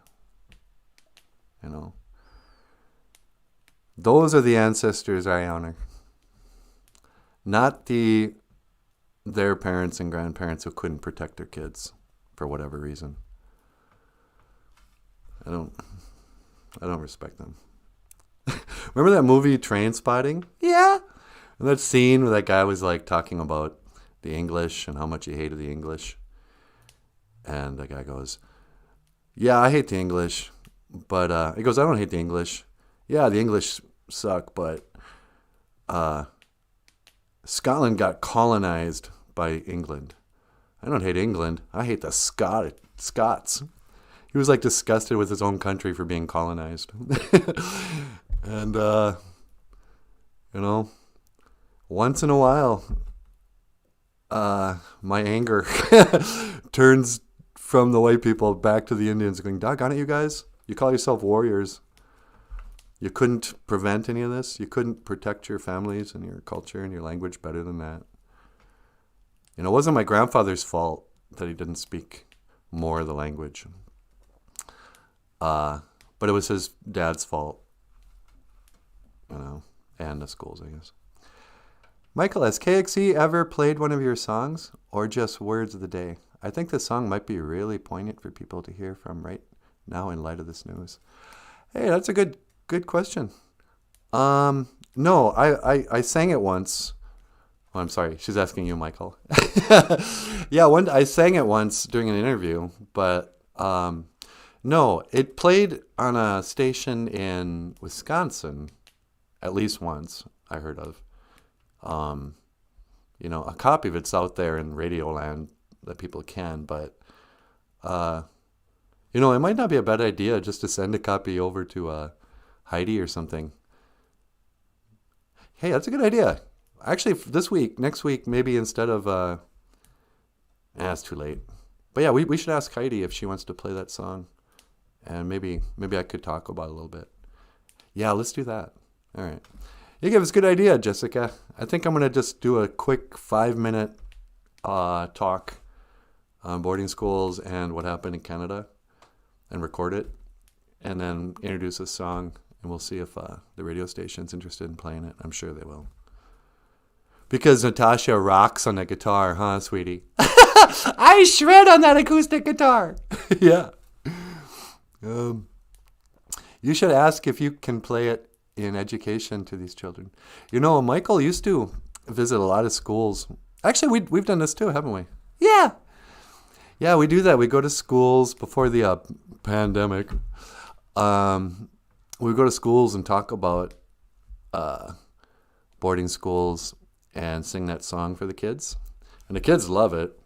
Those are the ancestors I honor. Not their parents and grandparents who couldn't protect their kids for whatever reason. I don't respect them. Remember that movie Trainspotting? Yeah. And that scene where that guy was like talking about the English and how much he hated the English. And the guy goes, yeah, I hate the English. But he goes, I don't hate the English. Yeah, the English suck, but Scotland got colonized by England. I don't hate England. I hate the Scots. He was like disgusted with his own country for being colonized. And, once in a while, my anger turns from the white people back to the Indians going, doggone it, you guys. You call yourself warriors. You couldn't prevent any of this. You couldn't protect your families and your culture and your language better than that. It wasn't my grandfather's fault that he didn't speak more of the language. But it was his dad's fault. And the schools, I guess. Michael, has KXE ever played one of your songs or just Words of the Day? I think this song might be really poignant for people to hear from right now in light of this news. Hey, that's a good question. No, I sang it once. Oh, I'm sorry. She's asking you, Michael. Yeah, I sang it once during an interview, but no, it played on a station in Wisconsin at least once, I heard of. A copy of it's out there in Radioland that people can, but it might not be a bad idea just to send a copy over to Heidi or something. Hey, that's a good idea. Actually, next week, maybe instead of it's too late. But yeah, we should ask Heidi if she wants to play that song, and maybe I could talk about it a little bit. Yeah, let's do that. All right. You gave us a good idea, Jessica. I think I'm going to just do a quick 5-minute talk on boarding schools and what happened in Canada and record it and then introduce a song, and we'll see if the radio station's interested in playing it. I'm sure they will. Because Natasha rocks on the guitar, huh, sweetie? I shred on that acoustic guitar. Yeah. You should ask if you can play it in education to these children. You know, Michael used to visit a lot of schools. Actually, we've done this too, haven't we? Yeah. Yeah, we do that. We go to schools before the pandemic. We go to schools and talk about boarding schools and sing that song for the kids. And the kids love it.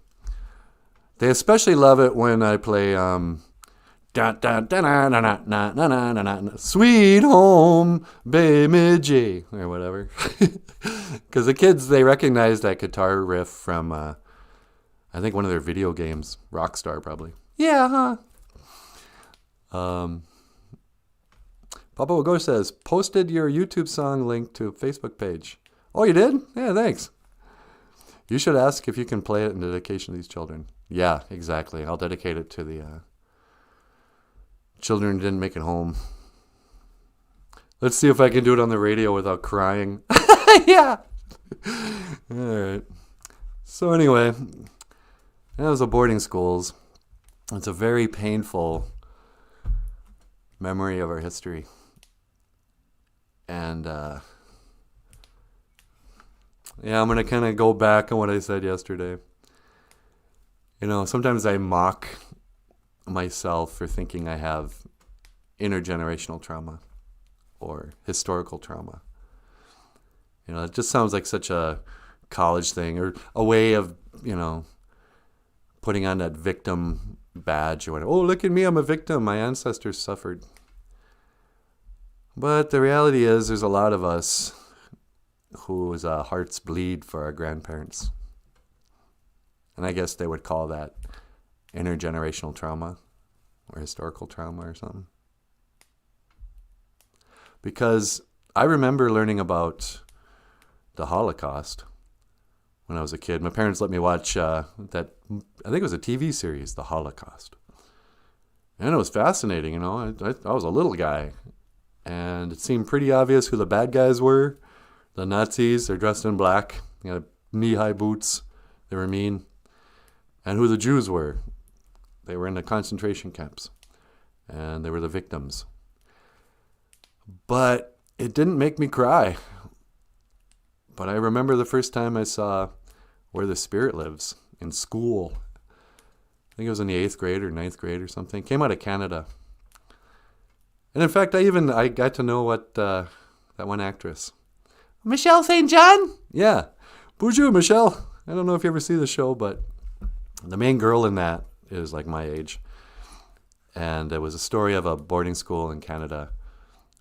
They especially love it when I play Sweet Home Baby or whatever. Because the kids, they recognize that guitar riff from, I think, one of their video games. Rockstar, probably. Yeah, huh? Papa Wago says, posted your YouTube song link to a Facebook page. Oh, you did? Yeah, thanks. You should ask if you can play it in dedication to these children. Yeah, exactly. I'll dedicate it to the children who didn't make it home. Let's see if I can do it on the radio without crying. Yeah. All right. So anyway, that was the boarding schools. It's a very painful memory of our history. And yeah, I'm going to kind of go back on what I said yesterday. You know, sometimes I mock myself for thinking I have intergenerational trauma or historical trauma. You know, it just sounds like such a college thing or a way of, you know, putting on that victim badge or whatever. Oh, look at me, I'm a victim. My ancestors suffered. But the reality is there's a lot of us whose hearts bleed for our grandparents. And I guess they would call that intergenerational trauma or historical trauma or something. Because I remember learning about the Holocaust when I was a kid. My parents let me watch that, I think it was a TV series, The Holocaust. And it was fascinating, you know. I was a little guy. And it seemed pretty obvious who the bad guys were. The Nazis, they're dressed in black, you know, knee-high boots. They were mean. And who the Jews were. They were in the concentration camps. And they were the victims. But it didn't make me cry. But I remember the first time I saw Where the Spirit Lives in school. I think it was in the 8th grade or 9th grade or something. Came out of Canada. And in fact, I got to know what that one actress. Michelle St. John? Yeah. BOOZHOO, Michelle. I don't know if you ever see the show, but the main girl in that is like my age. And it was a story of a boarding school in Canada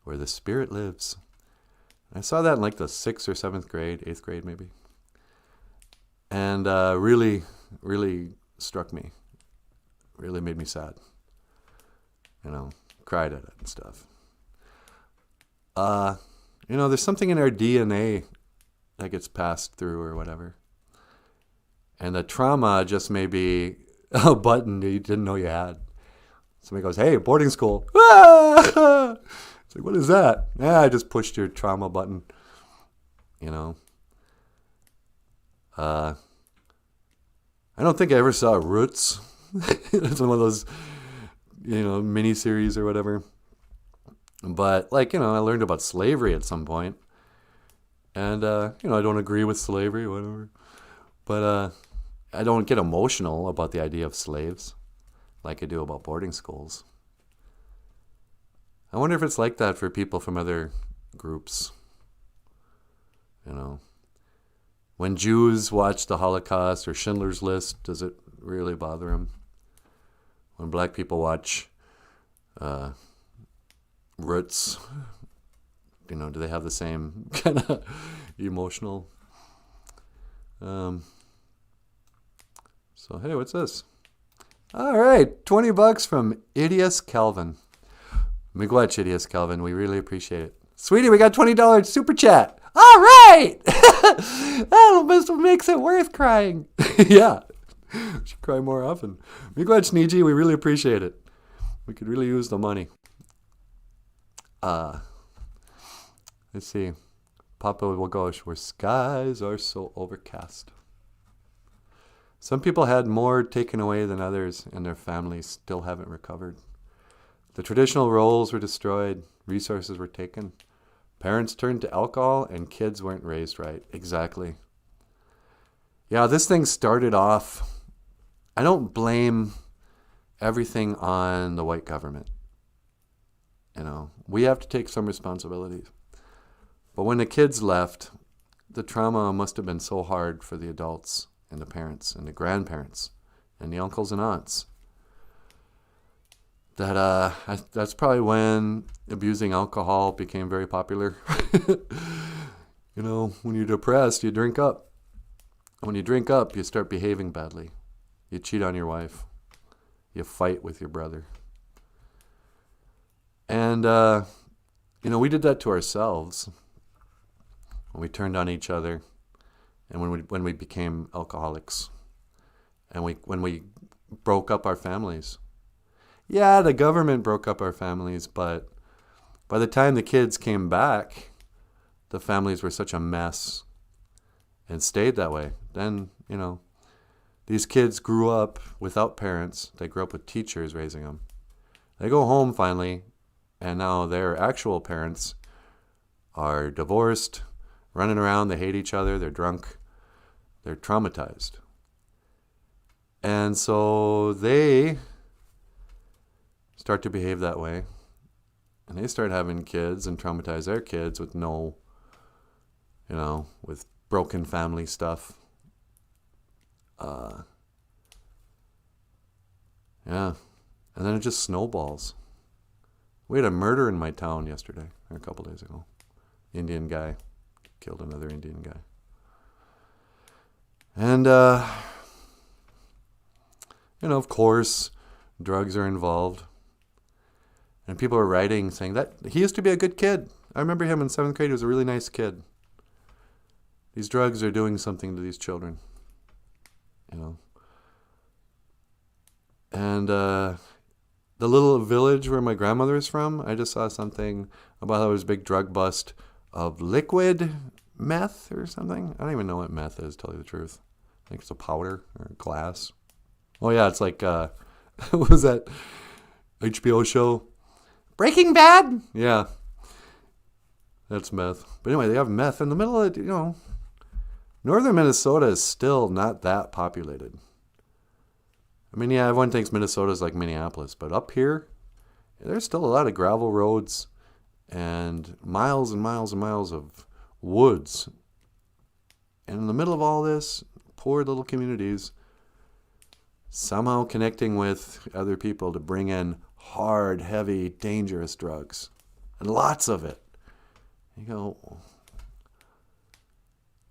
where the spirit lives. I saw that in like the 6th or 7th grade, 8th grade maybe. And really, really struck me. Really made me sad. You know, cried at it and stuff. You know, there's something in our DNA that gets passed through or whatever. And the trauma just may be a button that you didn't know you had. Somebody goes, hey, boarding school. Ah! It's like, what is that? Yeah, I just pushed your trauma button. You know. I don't think I ever saw Roots. It's one of those, you know, miniseries or whatever. But, like, you know, I learned about slavery at some point. And, you know, I don't agree with slavery or whatever. But I don't get emotional about the idea of slaves like I do about boarding schools. I wonder if it's like that for people from other groups. You know, when Jews watch the Holocaust or Schindler's List, does it really bother them? When black people watch Roots, you know, do they have the same kind of emotional? So, hey, what's this? All right, $20 from Idias Calvin. Miigwech, Idias Calvin. We really appreciate it. Sweetie, we got $20 super chat. All right! That almost makes it worth crying. Yeah. Should cry more often. Miigwech Niji, we really appreciate it. We could really use the money. Let's see. Papa Wagosh, where skies are so overcast. Some people had more taken away than others, and their families still haven't recovered. The traditional roles were destroyed, resources were taken. Parents turned to alcohol, and kids weren't raised right. Exactly. Yeah, this thing started off, I don't blame everything on the white government. You know, we have to take some responsibilities. But when the kids left, the trauma must have been so hard for the adults and the parents and the grandparents and the uncles and aunts that that's probably when abusing alcohol became very popular. You know, when you're depressed, you drink up. When you drink up, you start behaving badly. You cheat on your wife. You fight with your brother. And, you know, we did that to ourselves. When we turned on each other, and when we became alcoholics, and when we broke up our families. Yeah, the government broke up our families, but by the time the kids came back, the families were such a mess and stayed that way. Then, you know, these kids grew up without parents. They grew up with teachers raising them. They go home finally, and now their actual parents are divorced, running around, they hate each other, they're drunk, they're traumatized. And so they start to behave that way. And they start having kids and traumatize their kids with no, you know, with broken family stuff. Yeah. And then it just snowballs. We had a murder in my town yesterday, or a couple days ago. Indian guy killed another Indian guy. And, you know, of course, drugs are involved. And people are writing saying that he used to be a good kid. I remember him in 7th grade. He was a really nice kid. These drugs are doing something to these children, you know. And the little village where my grandmother is from, I just saw something about how there was a big drug bust of liquid meth or something. I don't even know what meth is, to tell you the truth. I think it's a powder or a glass. Oh, yeah, it's like, what was that HBO show? Breaking Bad? Yeah. That's meth. But anyway, they have meth in the middle of it, you know. Northern Minnesota is still not that populated. I mean, yeah, everyone thinks Minnesota is like Minneapolis, but up here, there's still a lot of gravel roads and miles and miles and miles of woods. And in the middle of all this, poor little communities, somehow connecting with other people to bring in hard, heavy, dangerous drugs. And lots of it. You go,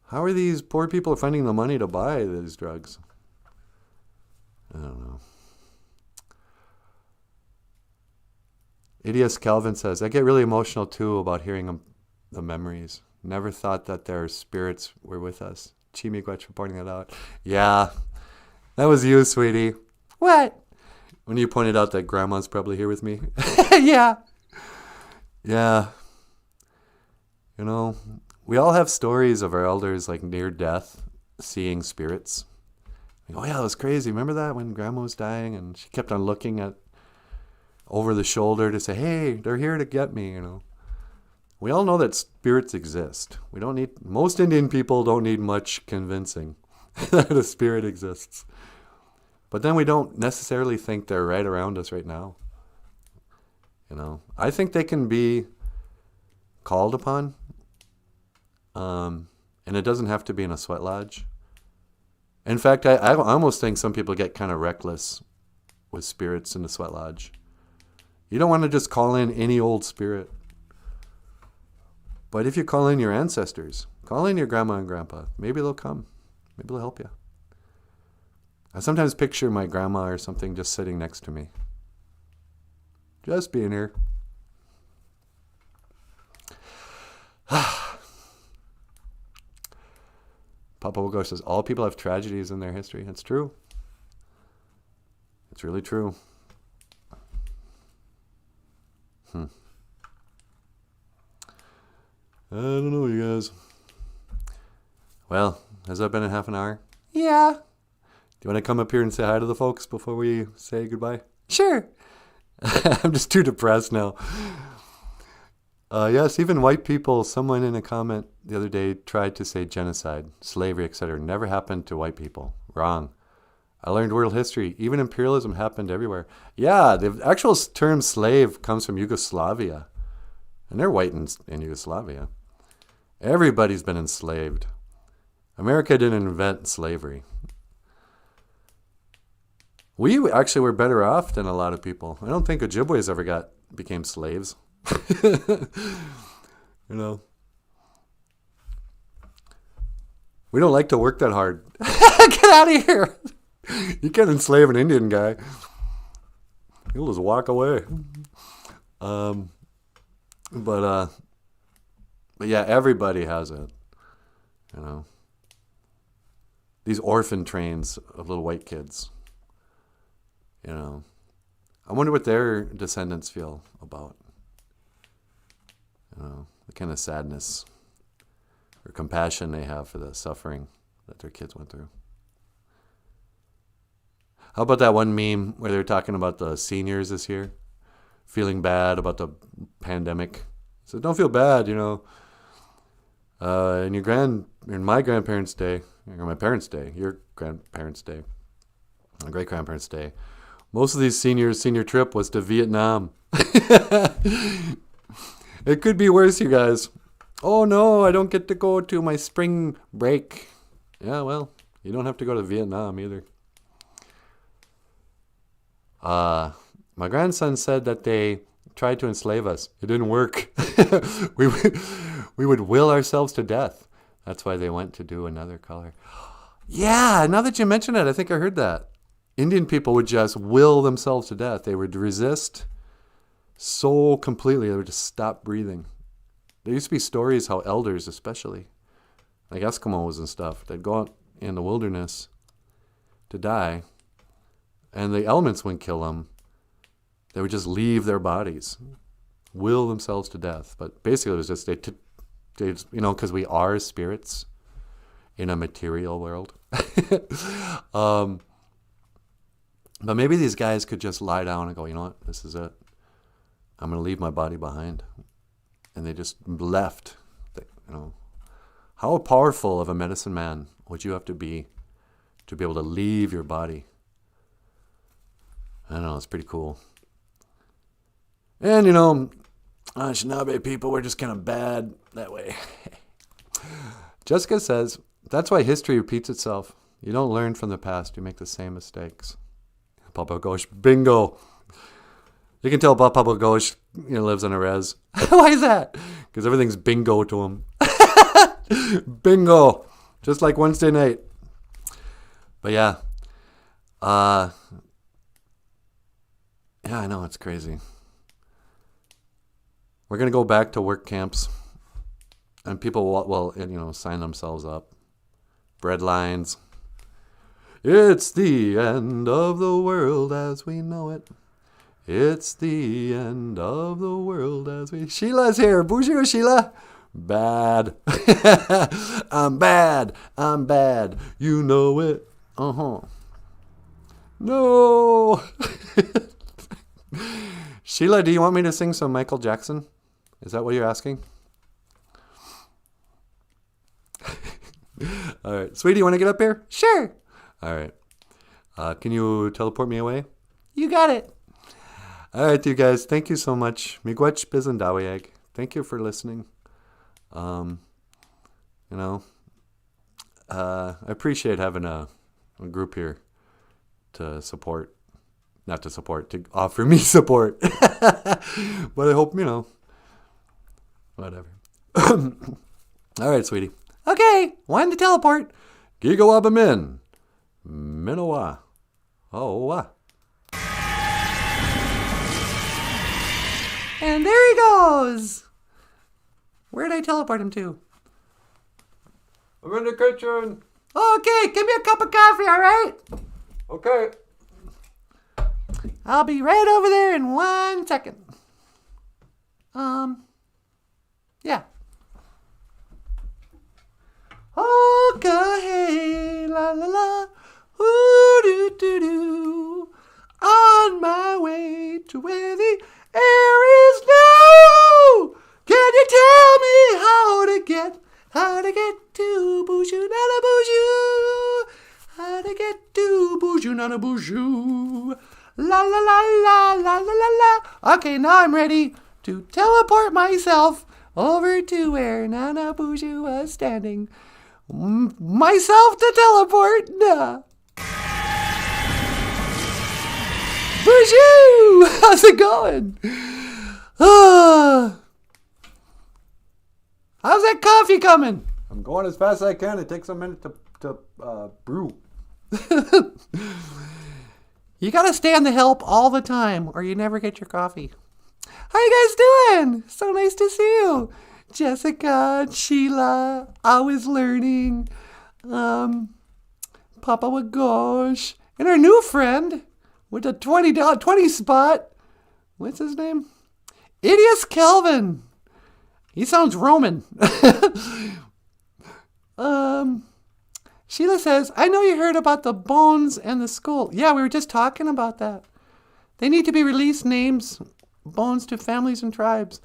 how are these poor people finding the money to buy these drugs? I don't know. Idias Calvin says, I get really emotional too about hearing the memories. Never thought that their spirits were with us. Chimigwech for pointing that out. Yeah, that was you, sweetie. What? When you pointed out that grandma's probably here with me. Yeah. Yeah. You know, we all have stories of our elders like near death, seeing spirits. Oh yeah, that was crazy. Remember that when grandma was dying and she kept on looking at over the shoulder to say, hey, they're here to get me, you know. We all know that spirits exist. We don't need, most Indian people don't need much convincing that a spirit exists. But then we don't necessarily think they're right around us right now. You know, I think they can be called upon. And it doesn't have to be in a sweat lodge. In fact, I almost think some people get kind of reckless with spirits in the sweat lodge. You don't want to just call in any old spirit. But if you call in your ancestors, call in your grandma and grandpa, maybe they'll come. Maybe they'll help you. I sometimes picture my grandma or something just sitting next to me. Just being here. Papa Wogo says, all people have tragedies in their history. That's true. It's really true. I don't know, you guys. Well, has that been a half an hour? Yeah. Do you want to come up here and say hi to the folks before we say goodbye? Sure. I'm just too depressed now. Yes, even white people, someone in a comment the other day tried to say genocide, slavery, etc. never happened to white people. Wrong. I learned world history. Even imperialism happened everywhere. Yeah, the actual term slave comes from Yugoslavia. And they're white in Yugoslavia. Everybody's been enslaved. America didn't invent slavery. We actually were better off than a lot of people. I don't think Ojibwe's ever became slaves. You know. We don't like to work that hard. Get out of here. You can't enslave an Indian guy. He'll just walk away. But yeah, everybody has it. You know. These orphan trains of little white kids. You know. I wonder what their descendants feel about. You know, the kind of sadness or compassion they have for the suffering that their kids went through. How about that one meme where they're talking about the seniors this year feeling bad about the pandemic? So don't feel bad, you know. In my grandparents' day, or my parents' day, your grandparents' day, my great grandparents' day, most of these seniors' senior trip was to Vietnam. It could be worse, you guys. Oh no, I don't get to go to my spring break. Yeah, well, you don't have to go to Vietnam either. My grandson said that they tried to enslave us. It didn't work. we would will ourselves to death. That's why they went to do another color. Yeah, now that you mention it, I think I heard that. Indian people would just will themselves to death. They would resist so completely, they would just stop breathing. There used to be stories how elders, especially, like Eskimos and stuff, they'd go out in the wilderness to die, and the elements wouldn't kill them. They would just leave their bodies, will themselves to death. But basically, it was just, they you know, because we are spirits in a material world. But maybe these guys could just lie down and go, you know what, this is it. I'm going to leave my body behind. And they just left. You know, how powerful of a medicine man would you have to be able to leave your body? I don't know, it's pretty cool. And, you know, Anishinaabe people were just kind of bad that way. Jessica says, that's why history repeats itself. You don't learn from the past, you make the same mistakes. Papa Ghosh, bingo. You can tell Papa Ghosh, you know, lives on a res. Why is that? Because everything's bingo to him. Bingo. Just like Wednesday night. But yeah. Yeah, I know, it's crazy. We're going to go back to work camps. And people will, you know, sign themselves up. Bread lines. It's the end of the world as we know it. It's the end of the world as we... Sheila's here. BOOZHOO, Sheila. Bad. I'm bad. I'm bad. You know it. Uh-huh. No. Sheila, do you want me to sing some Michael Jackson? Is that what you're asking? All right. Sweetie, you want to get up here? Sure. All right. Can you teleport me away? You got it. All right, you guys. Thank you so much. Miigwech Bizandawayag. Thank you for listening. You know, I appreciate having a group here to support. Not to support, to offer me support. But I hope, you know, whatever. All right, sweetie. Okay, when to teleport. Gigawabamin. Min. Minowa. Oh, and there he goes. Where did I teleport him to? I'm in the kitchen. Okay, give me a cup of coffee, all right? Okay. I'll be right over there in 1 second. Yeah. Okay, la la la, ooh doo doo doo. On my way to where the air is new. Can you tell me how to get to BOOZHOO, NANABOOZHOO? How to get to BOOZHOO, NANABOOZHOO? La la la la la la la la. Okay, now I'm ready to teleport myself over to where NANABOOZHOO was standing. Myself to teleport. Nah. BOOZHOO! How's it going? How's that coffee coming? I'm going as fast as I can. It takes a minute to brew. You gotta stay on the help all the time or you never get your coffee. How you guys doing? So nice to see you. Jessica, Sheila, always learning. Papa Wagosh. And our new friend with a $20 spot. What's his name? Idius Kelvin. He sounds Roman. Sheila says, I know you heard about the bones and the skull. Yeah, we were just talking about that. They need to be released names, bones to families and tribes.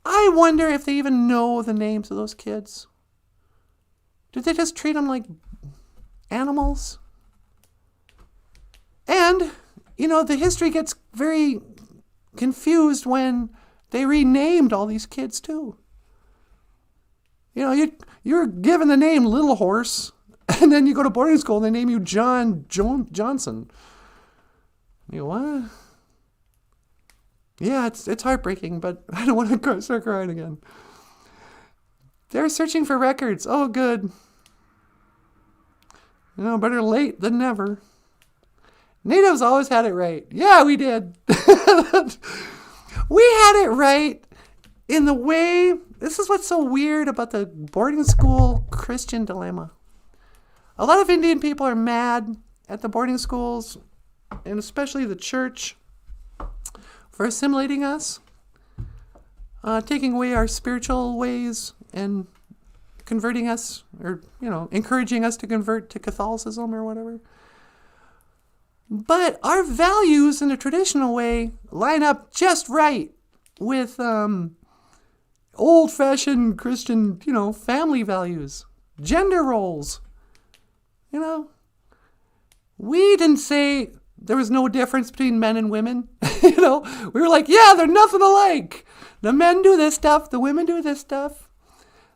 I wonder if they even know the names of those kids. Did they just treat them like animals? And, the history gets very confused when they renamed all these kids too. You're given the name Little Horse, and then you go to boarding school and they name you Johnson. You go, what? Yeah, it's heartbreaking, but I don't want to start crying again. They're searching for records. Oh, good. Better late than never. Natives always had it right. Yeah, we did. We had it right in the way. This is what's so weird about the boarding school Christian dilemma. A lot of Indian people are mad at the boarding schools, and especially the church, for assimilating us, taking away our spiritual ways and converting us, or, encouraging us to convert to Catholicism or whatever. But our values in the traditional way line up just right with old-fashioned Christian, family values, gender roles. We didn't say there was no difference between men and women. We were like, yeah, they're nothing alike. The men do this stuff. The women do this stuff.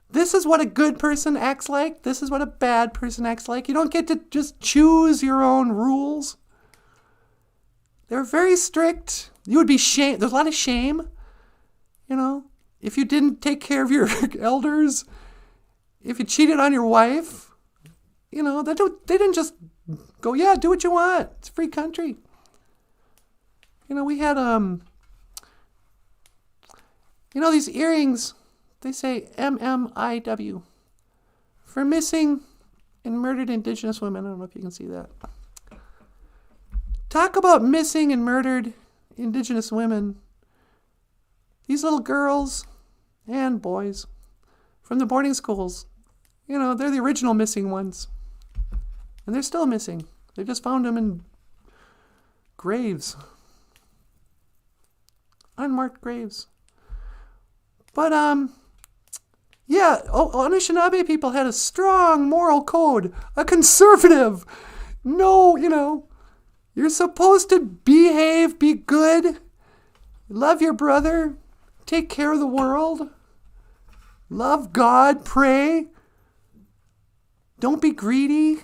This is what a good person acts like. This is what a bad person acts like. You don't get to just choose your own rules. They're very strict. You would be shamed. There's a lot of shame. If you didn't take care of your elders, if you cheated on your wife, they didn't just go, yeah, do what you want. It's a free country. We had, these earrings, they say MMIW, for missing and murdered Indigenous women. I don't know if you can see that. Talk about missing and murdered Indigenous women. These little girls and boys from the boarding schools, they're the original missing ones. And they're still missing. They just found them in graves. Unmarked graves. But, Anishinaabe people had a strong moral code. A conservative. No, you're supposed to behave, be good, love your brother, take care of the world, love God, pray. Don't be greedy.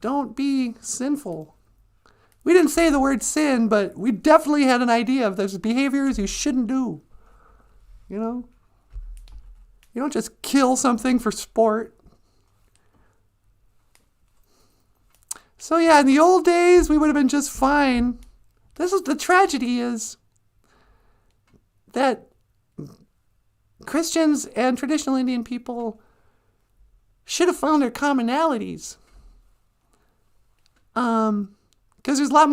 Don't be sinful. We didn't say the word sin, but we definitely had an idea of those behaviors you shouldn't do. You don't just kill something for sport. So yeah, in the old days, we would have been just fine. The tragedy is that Christians and traditional Indian people should have found their commonalities. Because there's a lot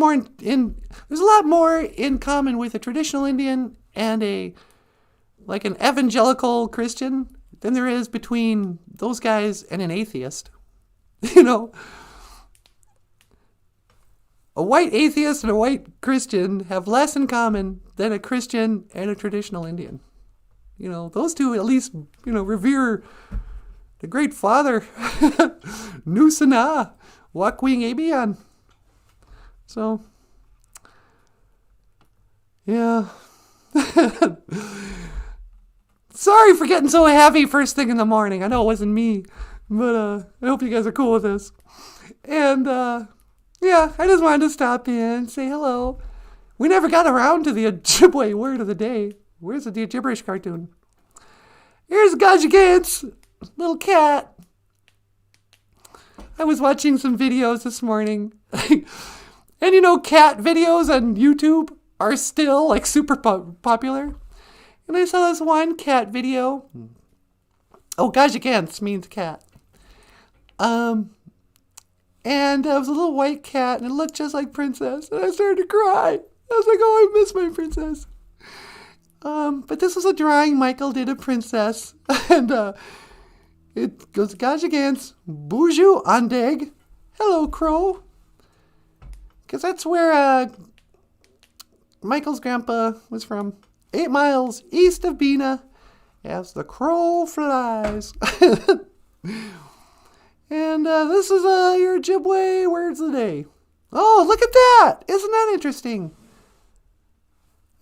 more in common with a traditional Indian and an evangelical Christian than there is between those guys and an atheist. You know, a white atheist and a white Christian have less in common than a Christian and a traditional Indian. You know, those two at least, revere the great father, Nusana, Wakwing Abian. So, yeah. Sorry for getting so heavy first thing in the morning. I know it wasn't me, but I hope you guys are cool with this. And, yeah, I just wanted to stop in and say hello. We never got around to the Ojibwe word of the day. Where's the gibberish cartoon? Here's Gajagant's little cat. I was watching some videos this morning. And cat videos on YouTube are still super popular. And I saw this one cat video. Oh, Gajagants means cat. And it was a little white cat, and it looked just like Princess. And I started to cry. I was like, oh, I miss my princess. But this was a drawing Michael did of Princess. And it goes, Gajagants, BOOZHOO Andeg. Hello, Crow. Because that's where Michael's grandpa was from. 8 miles east of Bina, as the crow flies. And this is your Ojibwe words of the day. Oh, look at that! Isn't that interesting?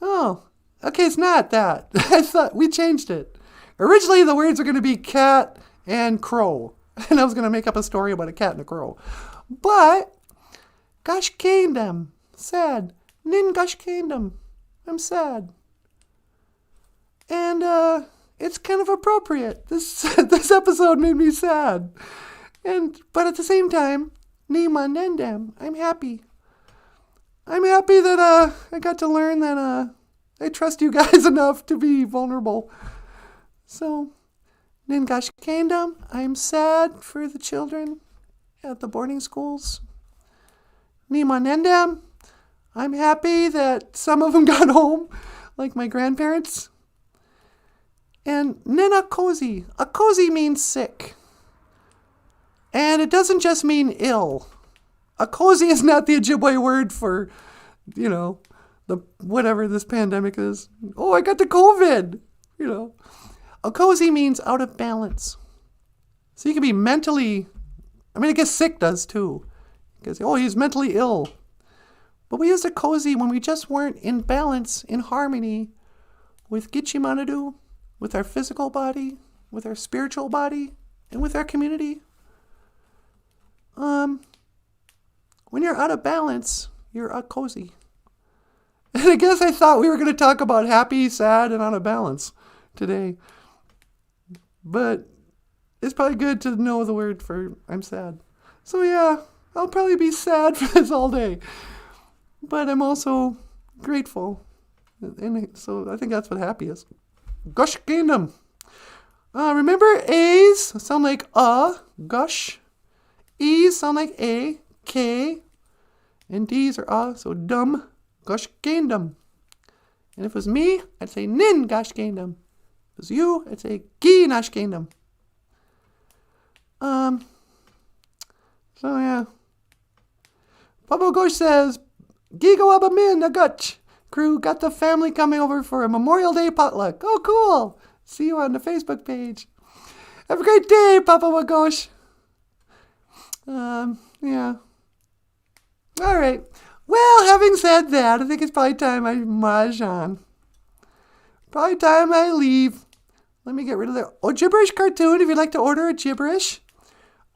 Oh, okay, it's not that. I thought we changed it. Originally, the words were going to be cat and crow. And I was going to make up a story about a cat and a crow. But, gosh kingdom, sad. Nin gosh kingdom, I'm sad. And it's kind of appropriate. This episode made me sad. But at the same time, Nima Nendam, I'm happy. I'm happy that I got to learn that I trust you guys enough to be vulnerable. So, Ningash Kingdom, I'm sad for the children at the boarding schools. Nima Nendam, I'm happy that some of them got home, like my grandparents. And Nina Kozi. A kozi means sick. And it doesn't just mean ill. A kozi is not the Ojibwe word for, the whatever this pandemic is. Oh, I got the COVID. A kozi means out of balance. So you can be mentally, I guess sick does too. You can say, oh, he's mentally ill. But we used a kozi when we just weren't in balance, in harmony with Gitchimanadu, with our physical body, with our spiritual body, and with our community. When you're out of balance, you're a cozy. And I guess I thought we were going to talk about happy, sad, and out of balance today. But it's probably good to know the word for I'm sad. So yeah, I'll probably be sad for this all day. But I'm also grateful. And so I think that's what happy is. Gush Kingdom. Remember A's sound like gush. E's sound like A, K. And D's are so dumb. Gush Kingdom. And if it was me, I'd say Nin Gosh Kingdom. If it was you, I'd say Gi Nash Kingdom. So yeah. Papa Gosh says, Gigo Abba Min Agutch. Crew got the family coming over for a Memorial Day potluck. Oh, cool. See you on the Facebook page. Have a great day, Papa Wagosh. Yeah. All right. Well, having said that, I think it's probably time I mahjong on. Probably time I leave. Let me get rid of the OJIBWE cartoon if you'd like to order a gibberish.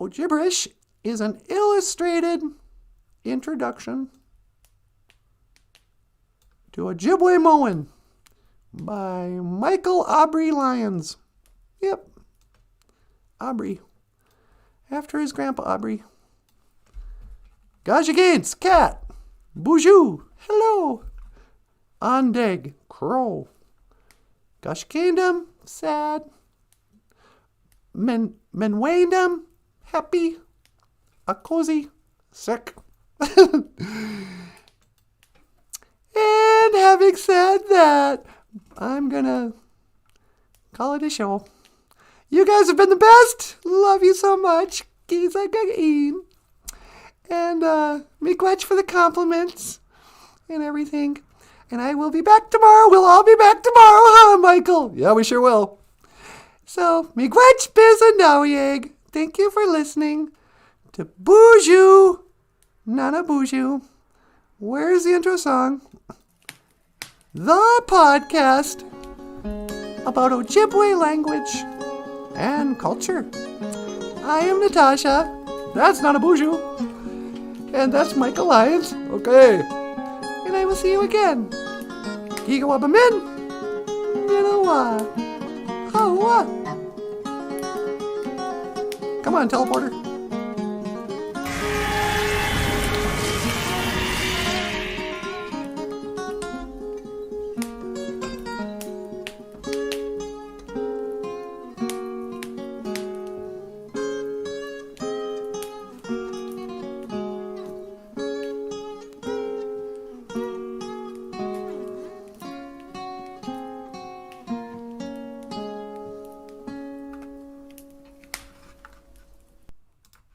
OJIBWE is an illustrated introduction to Ojibwe Mowing by Michael Aubrey Lyons. Yep. Aubrey. After his grandpa Aubrey. Gosh against cat. BOOZHOO. Hello. Andeg. Crow. Gosh Kingdom. Sad. Menwaydam, happy, a cozy, sick. And having said that, I'm gonna call it a show. You guys have been the best. Love you so much. Giza gageen. And miigwech for the compliments and everything. And I will be back tomorrow. We'll all be back tomorrow, huh, Michael? Yeah, we sure will. So, miigwech biz and nawyeg. Thank you for listening to BOOZHOO, NANABOOZHOO. Where's the intro song? The podcast about Ojibwe language and culture. I am Natasha. That's NANABOOZHOO. And that's Michael Lyons. Okay. And I will see you again. Gigawabamin. Yinawa. Hawa. Come on, teleporter.